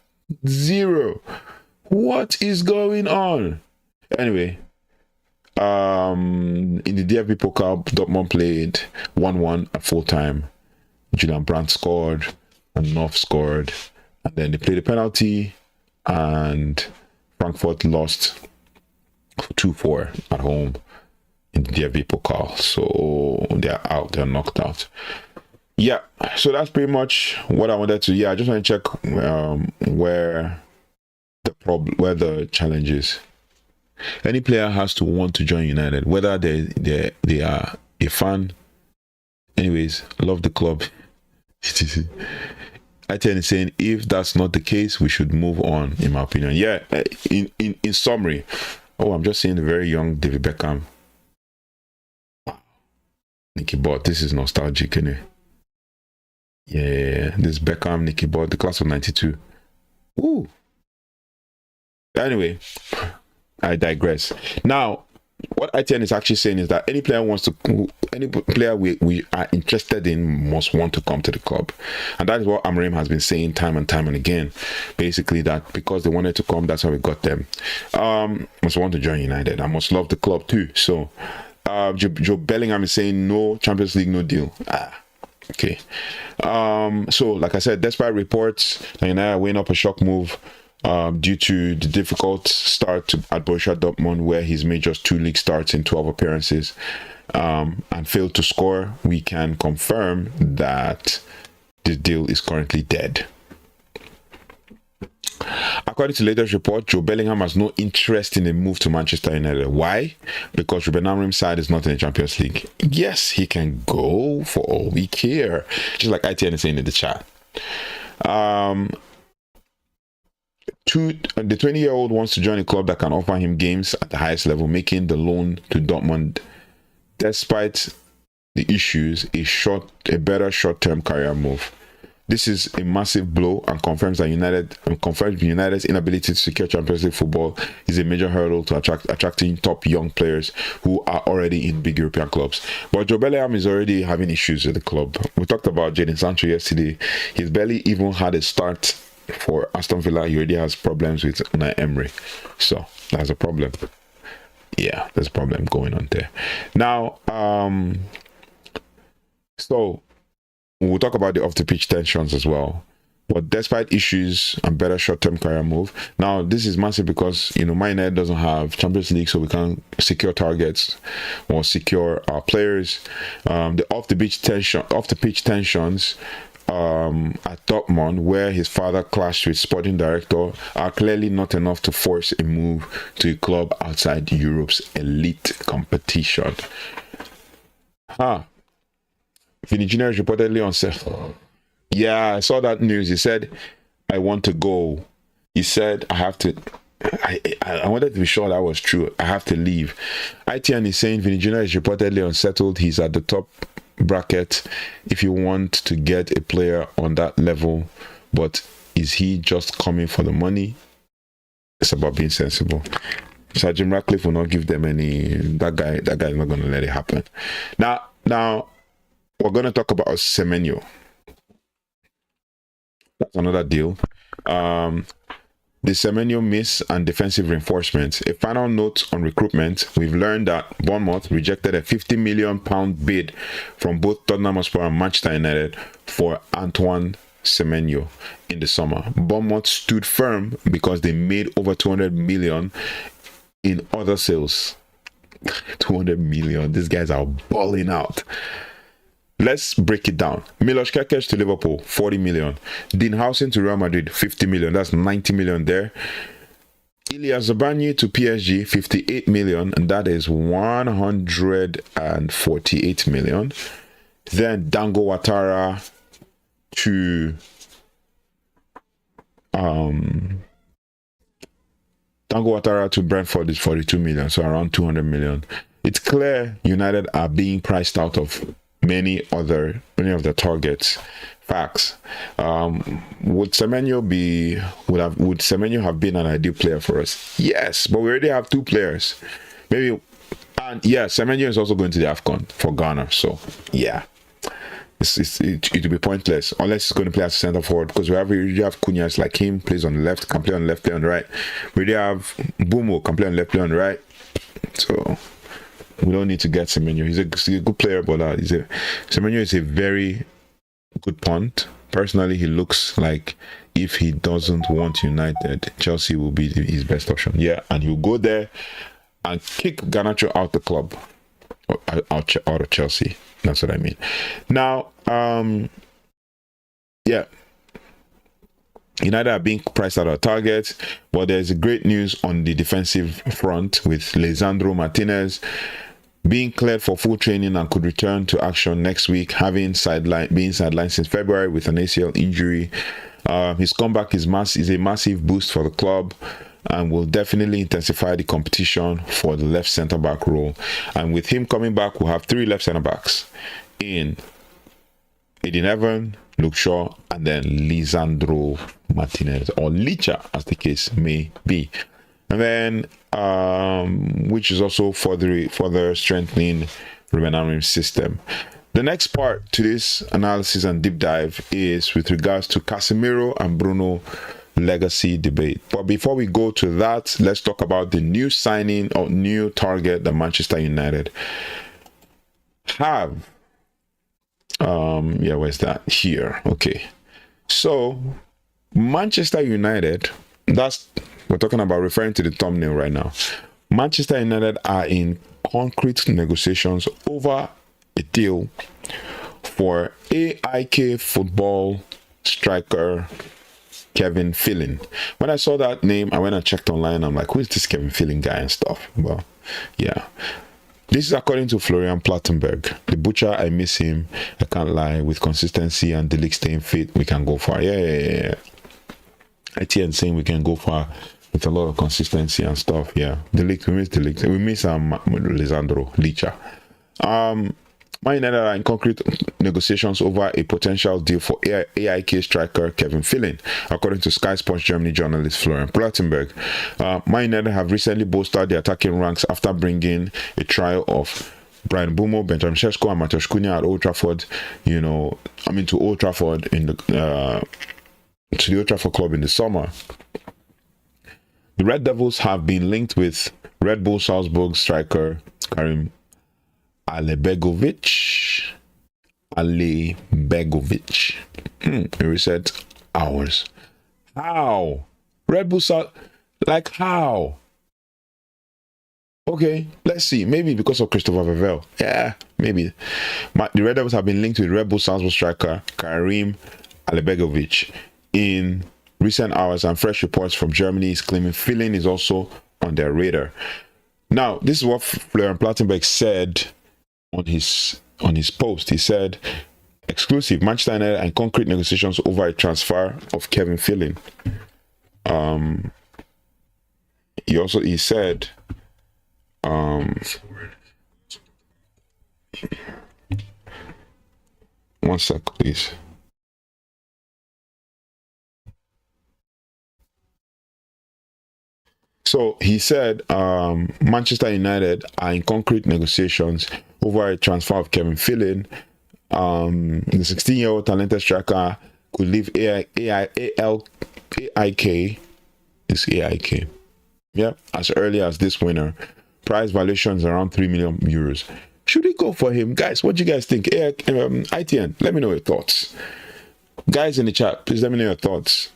What is going on? Anyway, in the DFB Pokal, Dortmund played 1-1 at full time. Julian Brandt scored, and North scored, and then they played a penalty, and Frankfurt lost 2-4 at home in the DFB Pokal. So they're out, they're knocked out. Yeah, so that's pretty much what I wanted to. I just want to check where the challenge is. Any player has to want to join United, whether they are a fan. Anyways, love the club. ITN is saying if that's not the case, we should move on, in my opinion. Yeah, in summary, I'm just seeing the very young David Beckham. Nicky Bott, this is nostalgic, isn't it? Yeah, this Beckham, Nicky Bott, the class of 92. Ooh. Anyway, I digress. Now, what ITN is actually saying is that any player we are interested in must want to come to the club. And that is what Amorim has been saying time and time and again. Basically, that because they wanted to come, that's how we got them. Must want to join United. I must love the club too. So, Jobe Bellingham is saying no Champions League, no deal. Okay. So, like I said, despite reports that United are weighing up a shock move due to the difficult start at Borussia Dortmund, where he's made just 2 league starts in 12 appearances and failed to score, we can confirm that the deal is currently dead. According to latest report, Jobe Bellingham has no interest in a move to Manchester United. Why? Because Ruben Amorim's side is not in the Champions League. Yes, he can go for all we care, just like ITN is saying in the chat. The 20-year-old wants to join a club that can offer him games at the highest level, making the loan to Dortmund, despite the issues, a better short-term career move. This is a massive blow and confirms United's inability to secure Champions League football is a major hurdle to attracting top young players who are already in big European clubs. But Jobe Bellingham is already having issues with the club. We talked about Jadon Sancho yesterday. He's barely even had a start for Aston Villa. He already has problems with Unai Emery. So that's a problem. yeah, there's a problem going on there. Now, so we'll talk about the off the pitch tensions as well. But despite issues and better short-term career move, now this is massive because Mainoo doesn't have Champions League, so we can't secure targets or secure our players. The off the pitch tensions at Dortmund, where his father clashed with sporting director, are clearly not enough to force a move to a club outside Europe's elite competition. Vini Jr. is reportedly on set. Yeah, I saw that news. He said, I want to go. He said, I have to. I wanted to be sure that was true. I have to leave. ITN is saying Vini Jr. is reportedly unsettled. He's at the top bracket if you want to get a player on that level. But is he just coming for the money? It's about being sensible. Jim Ratcliffe will not give them any. That guy is not going to let it happen. Now we're going to talk about Semenyo. That's another deal. The Semenyo miss and defensive reinforcements. A final note on recruitment. We've learned that Bournemouth rejected a £50 million bid from both Tottenham Hotspur and Manchester United for Antoine Semenyo in the summer. Bournemouth stood firm because they made over 200 million in other sales. 200 million. These guys are balling out. Let's break it down. Milos Kerkez to Liverpool, 40 million. Dean Howson to Real Madrid, 50 million. That's 90 million there. Ilya Zabanyi to PSG, 58 million. And that is 148 million. Then Dango Ouattara to Brentford is 42 million. So around 200 million. It's clear United are being priced out of many of the targets. Facts. Would Semenyo have been an ideal player for us? Yes, but we already have two players. Maybe, and yeah, Semenyo is also going to the AFCON for Ghana. So yeah, it will be pointless unless he's going to play as a centre forward, because we already have Cunhas like him, plays on the left, can play on the left, play on the right. We already have Mbeumo, can play on the left, play on the right. So we don't need to get Semenyo. He's a good player, but Semenyo is a very good punt. Personally, he looks like if he doesn't want United, Chelsea will be his best option. Yeah, and he'll go there and kick Garnacho out the club, out of Chelsea. That's what I mean. Now, yeah, United are being priced out of targets, but there's great news on the defensive front with Lisandro Martinez being cleared for full training and could return to action next week, having been sidelined since February with an ACL injury. His comeback is a massive boost for the club and will definitely intensify the competition for the left centre back role. And with him coming back, we'll have three left centre backs in Aiden Evan, Luke Shaw, and then Lisandro Martinez, or Licha as the case may be. And then which is also further strengthening Ruben Amorim's system. The next part to this analysis and deep dive is with regards to Casemiro and Bruno legacy debate. But before we go to that, let's talk about the new signing or new target that Manchester United have. Where's that? Here. Okay. So Manchester United, we're talking about, referring to the thumbnail right now. Manchester United are in concrete negotiations over a deal for AIK football striker Kevin Phelan. When I saw that name, I went and checked online. I'm like, who is this Kevin Phelan guy and stuff? Well, yeah. This is according to Florian Plattenberg. The butcher, I miss him. I can't lie. With consistency and the league staying fit, we can go far. Yeah. ITN saying we can go far with a lot of consistency and stuff. Yeah, we miss Lisandro Licha. Man United are in concrete negotiations over a potential deal for AIK striker Kevin Phelan, according to Sky Sports Germany journalist Florian Plattenberg. Man United have recently bolstered their attacking ranks after bringing a trial of Brian Mbeumo, Benjamin Sesko, and Mateusz Cunha at Old Trafford. To Old Trafford to the Old Trafford club in the summer. The Red Devils have been linked with Red Bull Salzburg striker Karim Alebegovic. In recent hours. How? Red Bull like how? Okay, let's see. Maybe because of Christopher Vevel. Yeah, maybe. The Red Devils have been linked with Red Bull Salzburg striker Karim Alebegovic in recent hours, and fresh reports from Germany is claiming Feeling is also on their radar. Now, this is what Florian Plettenberg said on his post. He said, exclusive, Manchester United and concrete negotiations over a transfer of Kevin Feeling. He said, one sec, please. So he said Manchester United are in concrete negotiations over a transfer of Kevin Feeling. The 16-year-old talented striker could leave AIK. Yeah, as early as this winter. Price valuations around 3 million euros. Should we go for him? Guys, what do you guys think? ITN, let me know your thoughts. Guys in the chat, please let me know your thoughts.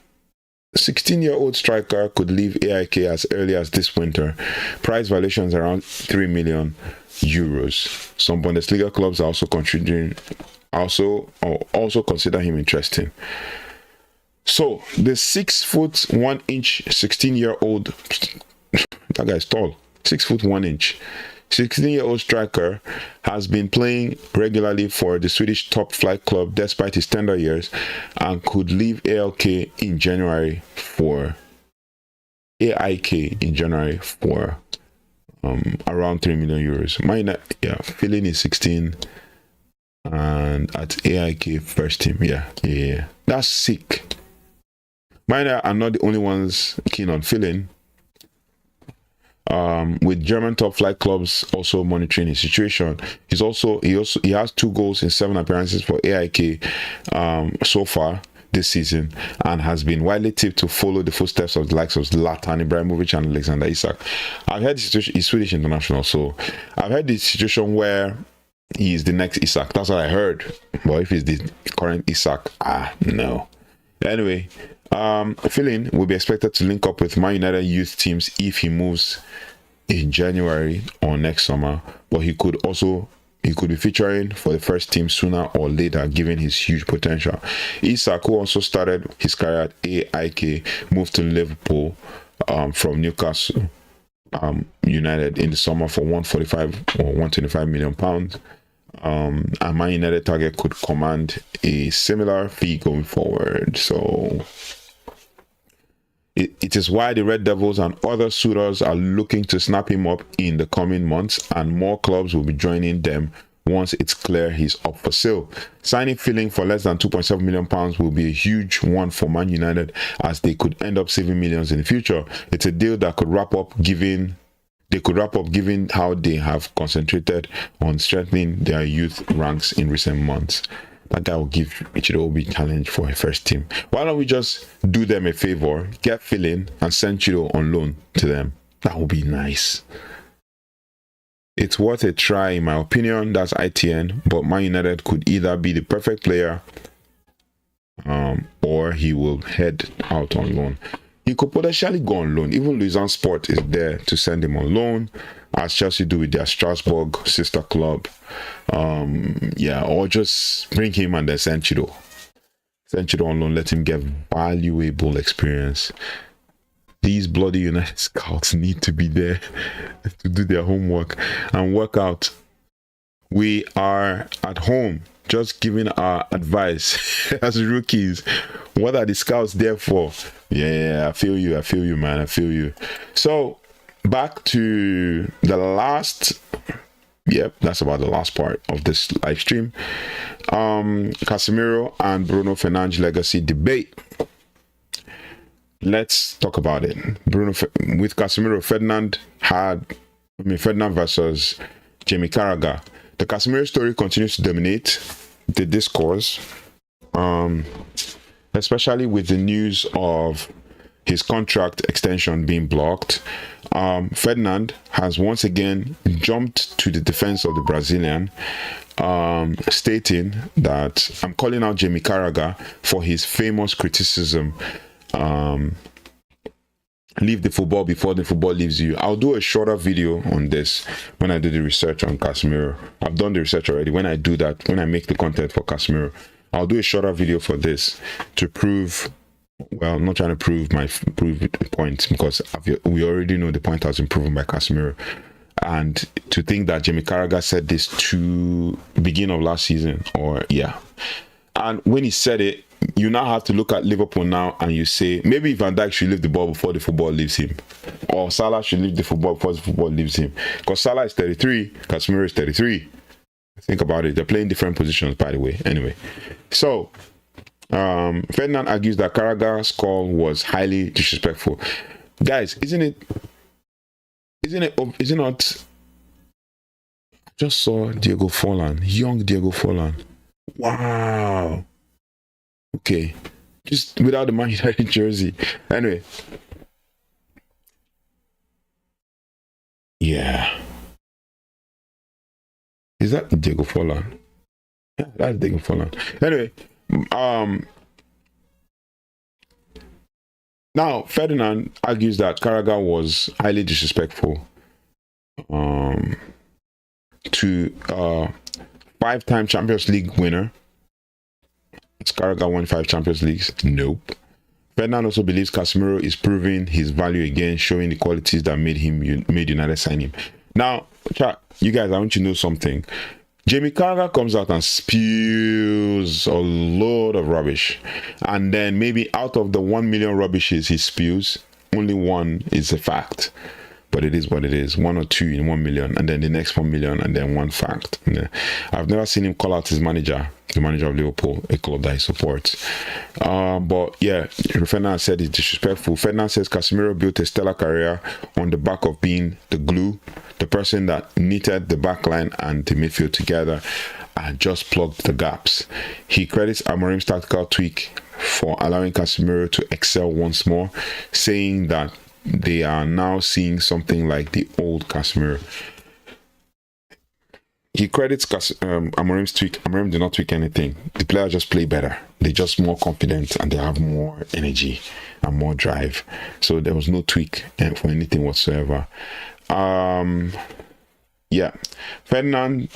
16-year-old striker could leave AIK as early as this winter. Price valuations around 3 million euros. Some Bundesliga clubs are also considering, also consider him interesting. So the 6'1" 16-year-old, that guy's tall, 6'1". 16-year-old striker has been playing regularly for the Swedish top flight club despite his tender years, and could leave AIK in January for around 3 million euros. Feeling is 16 and at AIK first team. Yeah. That's sick. Mainoo are not the only ones keen on Feeling. With German top flight clubs also monitoring his situation. He has 2 goals in 7 appearances for AIK so far this season, and has been widely tipped to follow the footsteps of the likes of Zlatan Ibrahimovic and Alexander Isak. I've heard the situation. He's Swedish international, so I've heard the situation where he's the next Isak. That's what I heard. But if he's the current Isak, no. Anyway, Feeling will be expected to link up with Man United youth teams if he moves in January or next summer, but he could be featuring for the first team sooner or later, given his huge potential. Isak, who also started his career at AIK, moved to Liverpool from Newcastle United in the summer for 145 or 125 million pounds. And Man United target could command a similar fee going forward. So it is why the Red Devils and other suitors are looking to snap him up in the coming months, and more clubs will be joining them once it's clear he's up for sale. Signing Feeling for less than 2.7 million pounds will be a huge one for Man United, as they could end up saving millions in the future. It's a deal that could wrap up given how they have concentrated on strengthening their youth ranks in recent months. That guy will give Chido a challenge for a first team. Why don't we just do them a favor, get Feeling and send Chido on loan to them? That would be nice. It's worth a try in my opinion. That's ITN. But Man United could either be the perfect player or he will head out on loan. He could potentially go on loan. Even Lausanne Sport is there to send him on loan, as Chelsea do with their Strasbourg sister club. Or just bring him and then send Chido. Send Chido on loan, let him get valuable experience. These bloody United scouts need to be there to do their homework and work out. We are at home just giving our advice as rookies. What are the scouts there for? Yeah, I feel you, man. I feel you. So back to the last. Yep, that's about the last part of this live stream. Casemiro and Bruno Fernandes legacy debate. Let's talk about it. With Casemiro, Ferdinand versus Jamie Carragher. The Casemiro story continues to dominate the discourse, especially with the news of his contract extension being blocked. Ferdinand has once again jumped to the defense of the Brazilian, stating that I'm calling out Jamie Carragher for his famous criticism, leave the football before the football leaves you. I'll do a shorter video on this when I do the research on Casemiro. I've done the research already. When I do that, when I make the content for Casemiro, I'll do a shorter video for this to prove, well, I'm not trying to prove the point, because we already know the point has been proven by Casemiro. And to think that Jamie Carragher said this to beginning of last season, or yeah. And when he said it, you now have to look at Liverpool now and you say, maybe Van Dijk should leave the ball before the football leaves him. Or Salah should leave the football before the football leaves him. Because Salah is 33, Casemiro is 33. Think about it. They're playing different positions, by the way. Anyway. So, Ferdinand argues that Carragher's call was highly disrespectful. Guys, isn't it not? I just saw Diego Forlan, young Diego Forlan. Wow. Okay, just without the Man United jersey. Anyway, yeah, is that Diego Forlan? Yeah, that's Diego Forlan. Anyway, now Ferdinand argues that Carragher was highly disrespectful to five-time Champions League winner. Has Carragher won 5 Champions Leagues? Nope. Ferdinand also believes Casemiro is proving his value again, showing the qualities that made United sign him. Now, chat, you guys, I want you to know something. Jamie Carragher comes out and spews a load of rubbish, and then maybe out of the 1 million rubbishes he spews, only one is a fact. But it is what it is. 1 or 2 in 1 million, and then the next 1 million, and then one fact. I've never seen him call out his manager, the manager of Liverpool, a club that he supports. But yeah, Ferdinand said it's disrespectful. Ferdinand says Casemiro built a stellar career on the back of being the glue, the person that knitted the back line and the midfield together and just plugged the gaps. He credits Amorim's tactical tweak for allowing Casemiro to excel once more, saying that they are now seeing something like the old Casemiro. He credits Amorim's tweak. Amorim did not tweak anything. The players just play better. They're just more confident and they have more energy and more drive. So there was no tweak for anything whatsoever. Yeah, Ferdinand's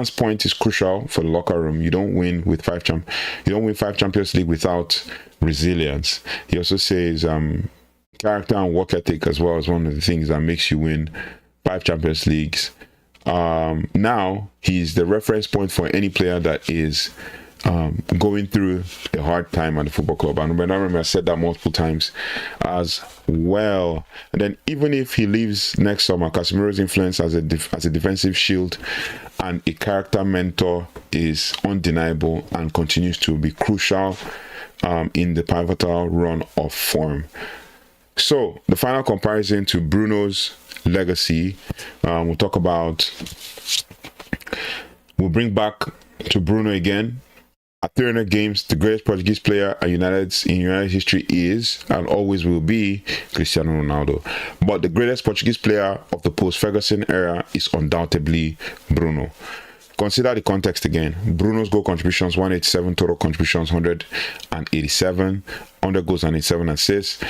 point is crucial for the locker room. You don't win 5 Champions League without resilience. He also says character and work ethic as well is one of the things that makes you win 5 Champions Leagues. Now he's the reference point for any player that is going through a hard time at the football club. And I remember I said that multiple times as well. And then even if he leaves next summer, Casemiro's influence as a defensive shield and a character mentor is undeniable and continues to be crucial in the pivotal run of form. So the final comparison to Bruno's legacy, we'll bring back to Bruno again. At 300 games, the greatest Portuguese player in United's history is and always will be Cristiano Ronaldo. But the greatest Portuguese player of the post-Ferguson era is undoubtedly Bruno. Consider the context again. Bruno's goal contributions, 187, total contributions, 187, 100 goals and 87 assists.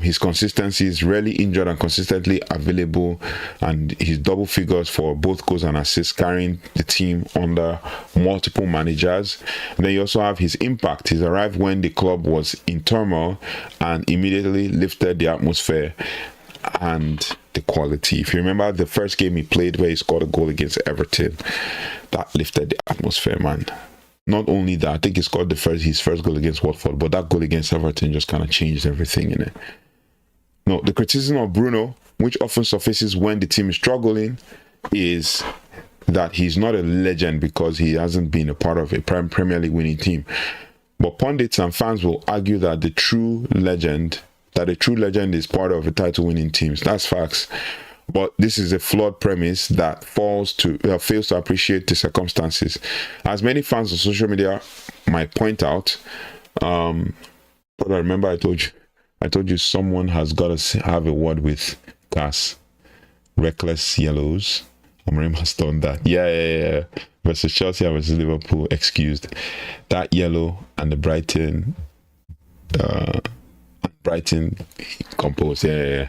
His consistency is rarely injured and consistently available, and his double figures for both goals and assists, carrying the team under multiple managers. And then you also have his impact. He's arrived when the club was in turmoil and immediately lifted the atmosphere and the quality. If you remember the first game he played where he scored a goal against Everton, that lifted the atmosphere, man. Not only that, I think he scored his first goal against Watford, but that goal against Everton just kind of changed everything in it. No, the criticism of Bruno, which often surfaces when the team is struggling, is that he's not a legend because he hasn't been a part of a Premier League winning team. But pundits and fans will argue that a true legend is part of a title winning team. That's facts. But this is a flawed premise that fails to appreciate the circumstances. As many fans on social media might point out, but I remember I told I told you someone has got to have a word with Cass. Reckless yellows. Amorim has done that. Yeah. Versus Chelsea versus Liverpool, excused. That yellow and the Brighton composed. Yeah.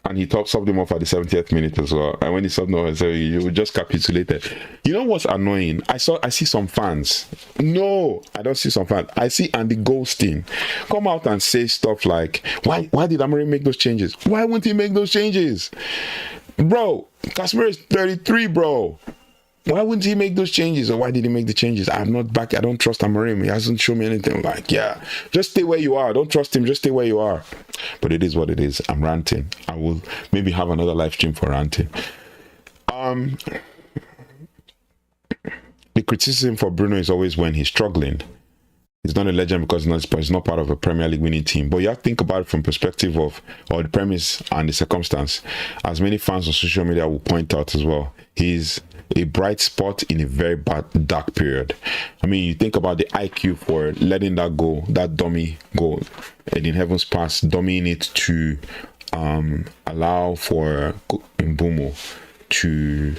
And he subbed him off at the 70th minute as well. And when he subbed him off, you just capitulated. You know what's annoying? I see some fans. No, I don't see some fans. I see Andy Goldstein come out and say stuff like, why did Amorim make those changes? Why wouldn't he make those changes? Bro, Casemiro is 33, bro. Why wouldn't he make those changes? Or why did he make the changes? I don't trust Amorim. He hasn't shown me anything. Like, yeah, just stay where you are. Don't trust him. Just stay where you are. But it is what it is. I'm ranting. I will maybe have another live stream for ranting. The criticism for Bruno is always when he's struggling. He's not a legend because he's not part of a Premier League winning team. But you have to think about it from perspective of, or the premise and the circumstance. As many fans on social media will point out as well, he's a bright spot in a very dark period. I mean, you think about the IQ for letting that go, that dummy goal, and in heaven's pass, dummying it to allow for Mbeumo to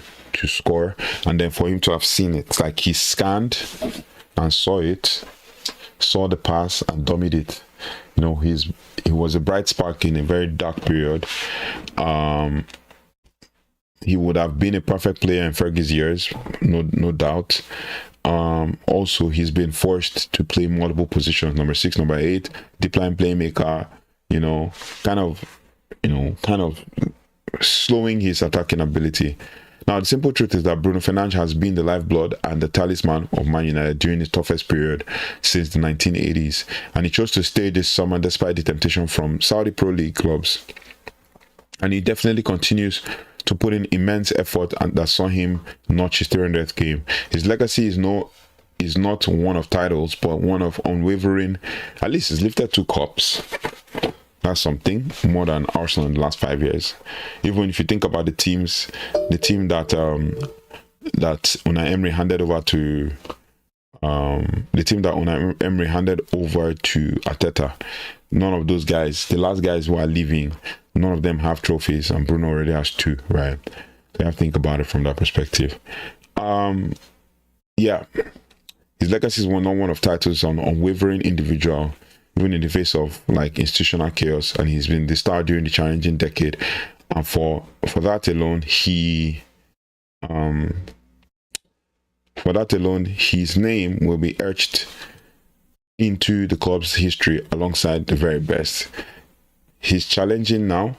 score, and then for him to have seen it. It's like he scanned and saw it, saw the pass and dummied it. You know, he was a bright spark in a very dark period. He would have been a perfect player in Fergie's years, no doubt. Also, he's been forced to play multiple positions, number 6, number 8, deep line playmaker, kind of slowing his attacking ability. Now, the simple truth is that Bruno Fernandes has been the lifeblood and the talisman of Man United during his toughest period since the 1980s, and he chose to stay this summer despite the temptation from Saudi Pro League clubs. And he definitely continues to put in immense effort, and that saw him notch his 300th game. His legacy is not one of titles, but one of unwavering. At least he's lifted 2 cups. That's something more than Arsenal in the last 5 years. Even if you think about the team that Unai Emery handed over to Arteta, none of those guys, the last guys who are leaving, none of them have trophies, and Bruno already has 2, right? So you have to think about it from that perspective. Yeah, his legacy is not one of titles, on unwavering individual, even in the face of like institutional chaos, and he's been the star during the challenging decade. And for that alone, his name will be etched into the club's history alongside the very best. His challenge now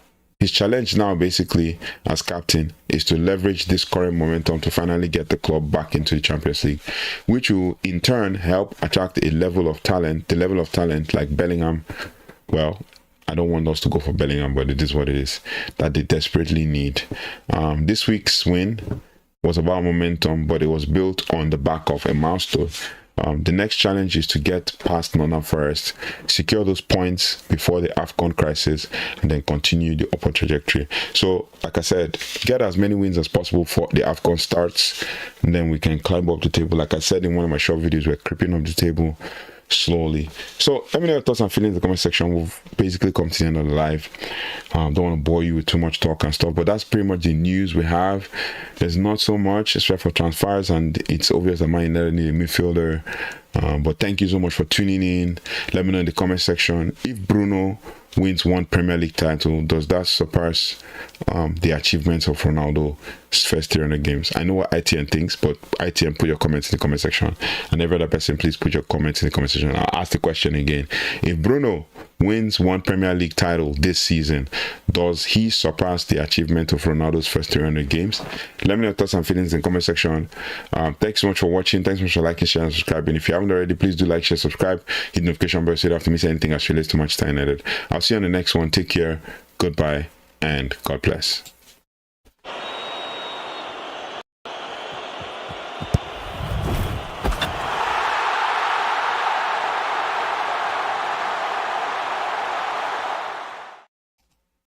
basically as captain is to leverage this current momentum to finally get the club back into the Champions League, which will in turn help attract the level of talent like Bellingham. Well, I don't want us to go for Bellingham, but it is what it is, that they desperately need. This week's win was about momentum, but it was built on the back of a milestone. The next challenge is to get past Nottingham Forest, secure those points before the AFCON crisis, and then continue the upward trajectory. So, like I said, get as many wins as possible for the AFCON starts, and then we can climb up the table. Like I said in one of my short videos, we're creeping up the table slowly. So let me know your thoughts and feelings in the comment section. We've basically come to the end of the live. Don't want to bore you with too much talk and stuff, but that's pretty much the news we have. There's not so much except for transfers, and it's obvious that Man United need a midfielder. But thank you so much for tuning in. Let me know in the comment section, if Bruno wins 1 Premier League title, does that surpass the achievements of Ronaldo's first 300 games? I know what ITN thinks, but ITN, put your comments in the comment section. And every other person, please put your comments in the comment section. I'll ask the question again. If Bruno wins 1 Premier League title this season, does he surpass the achievement of Ronaldo's first 300 games? Let me know your thoughts and feelings in the comment section. Thanks so much for watching. Thanks so much for liking, sharing, and subscribing. If you haven't already, please do like, share, subscribe, hit the notification bell so you don't have to miss anything as relates to Manchester United. I'll see you on the next one. Take care, goodbye, and God bless.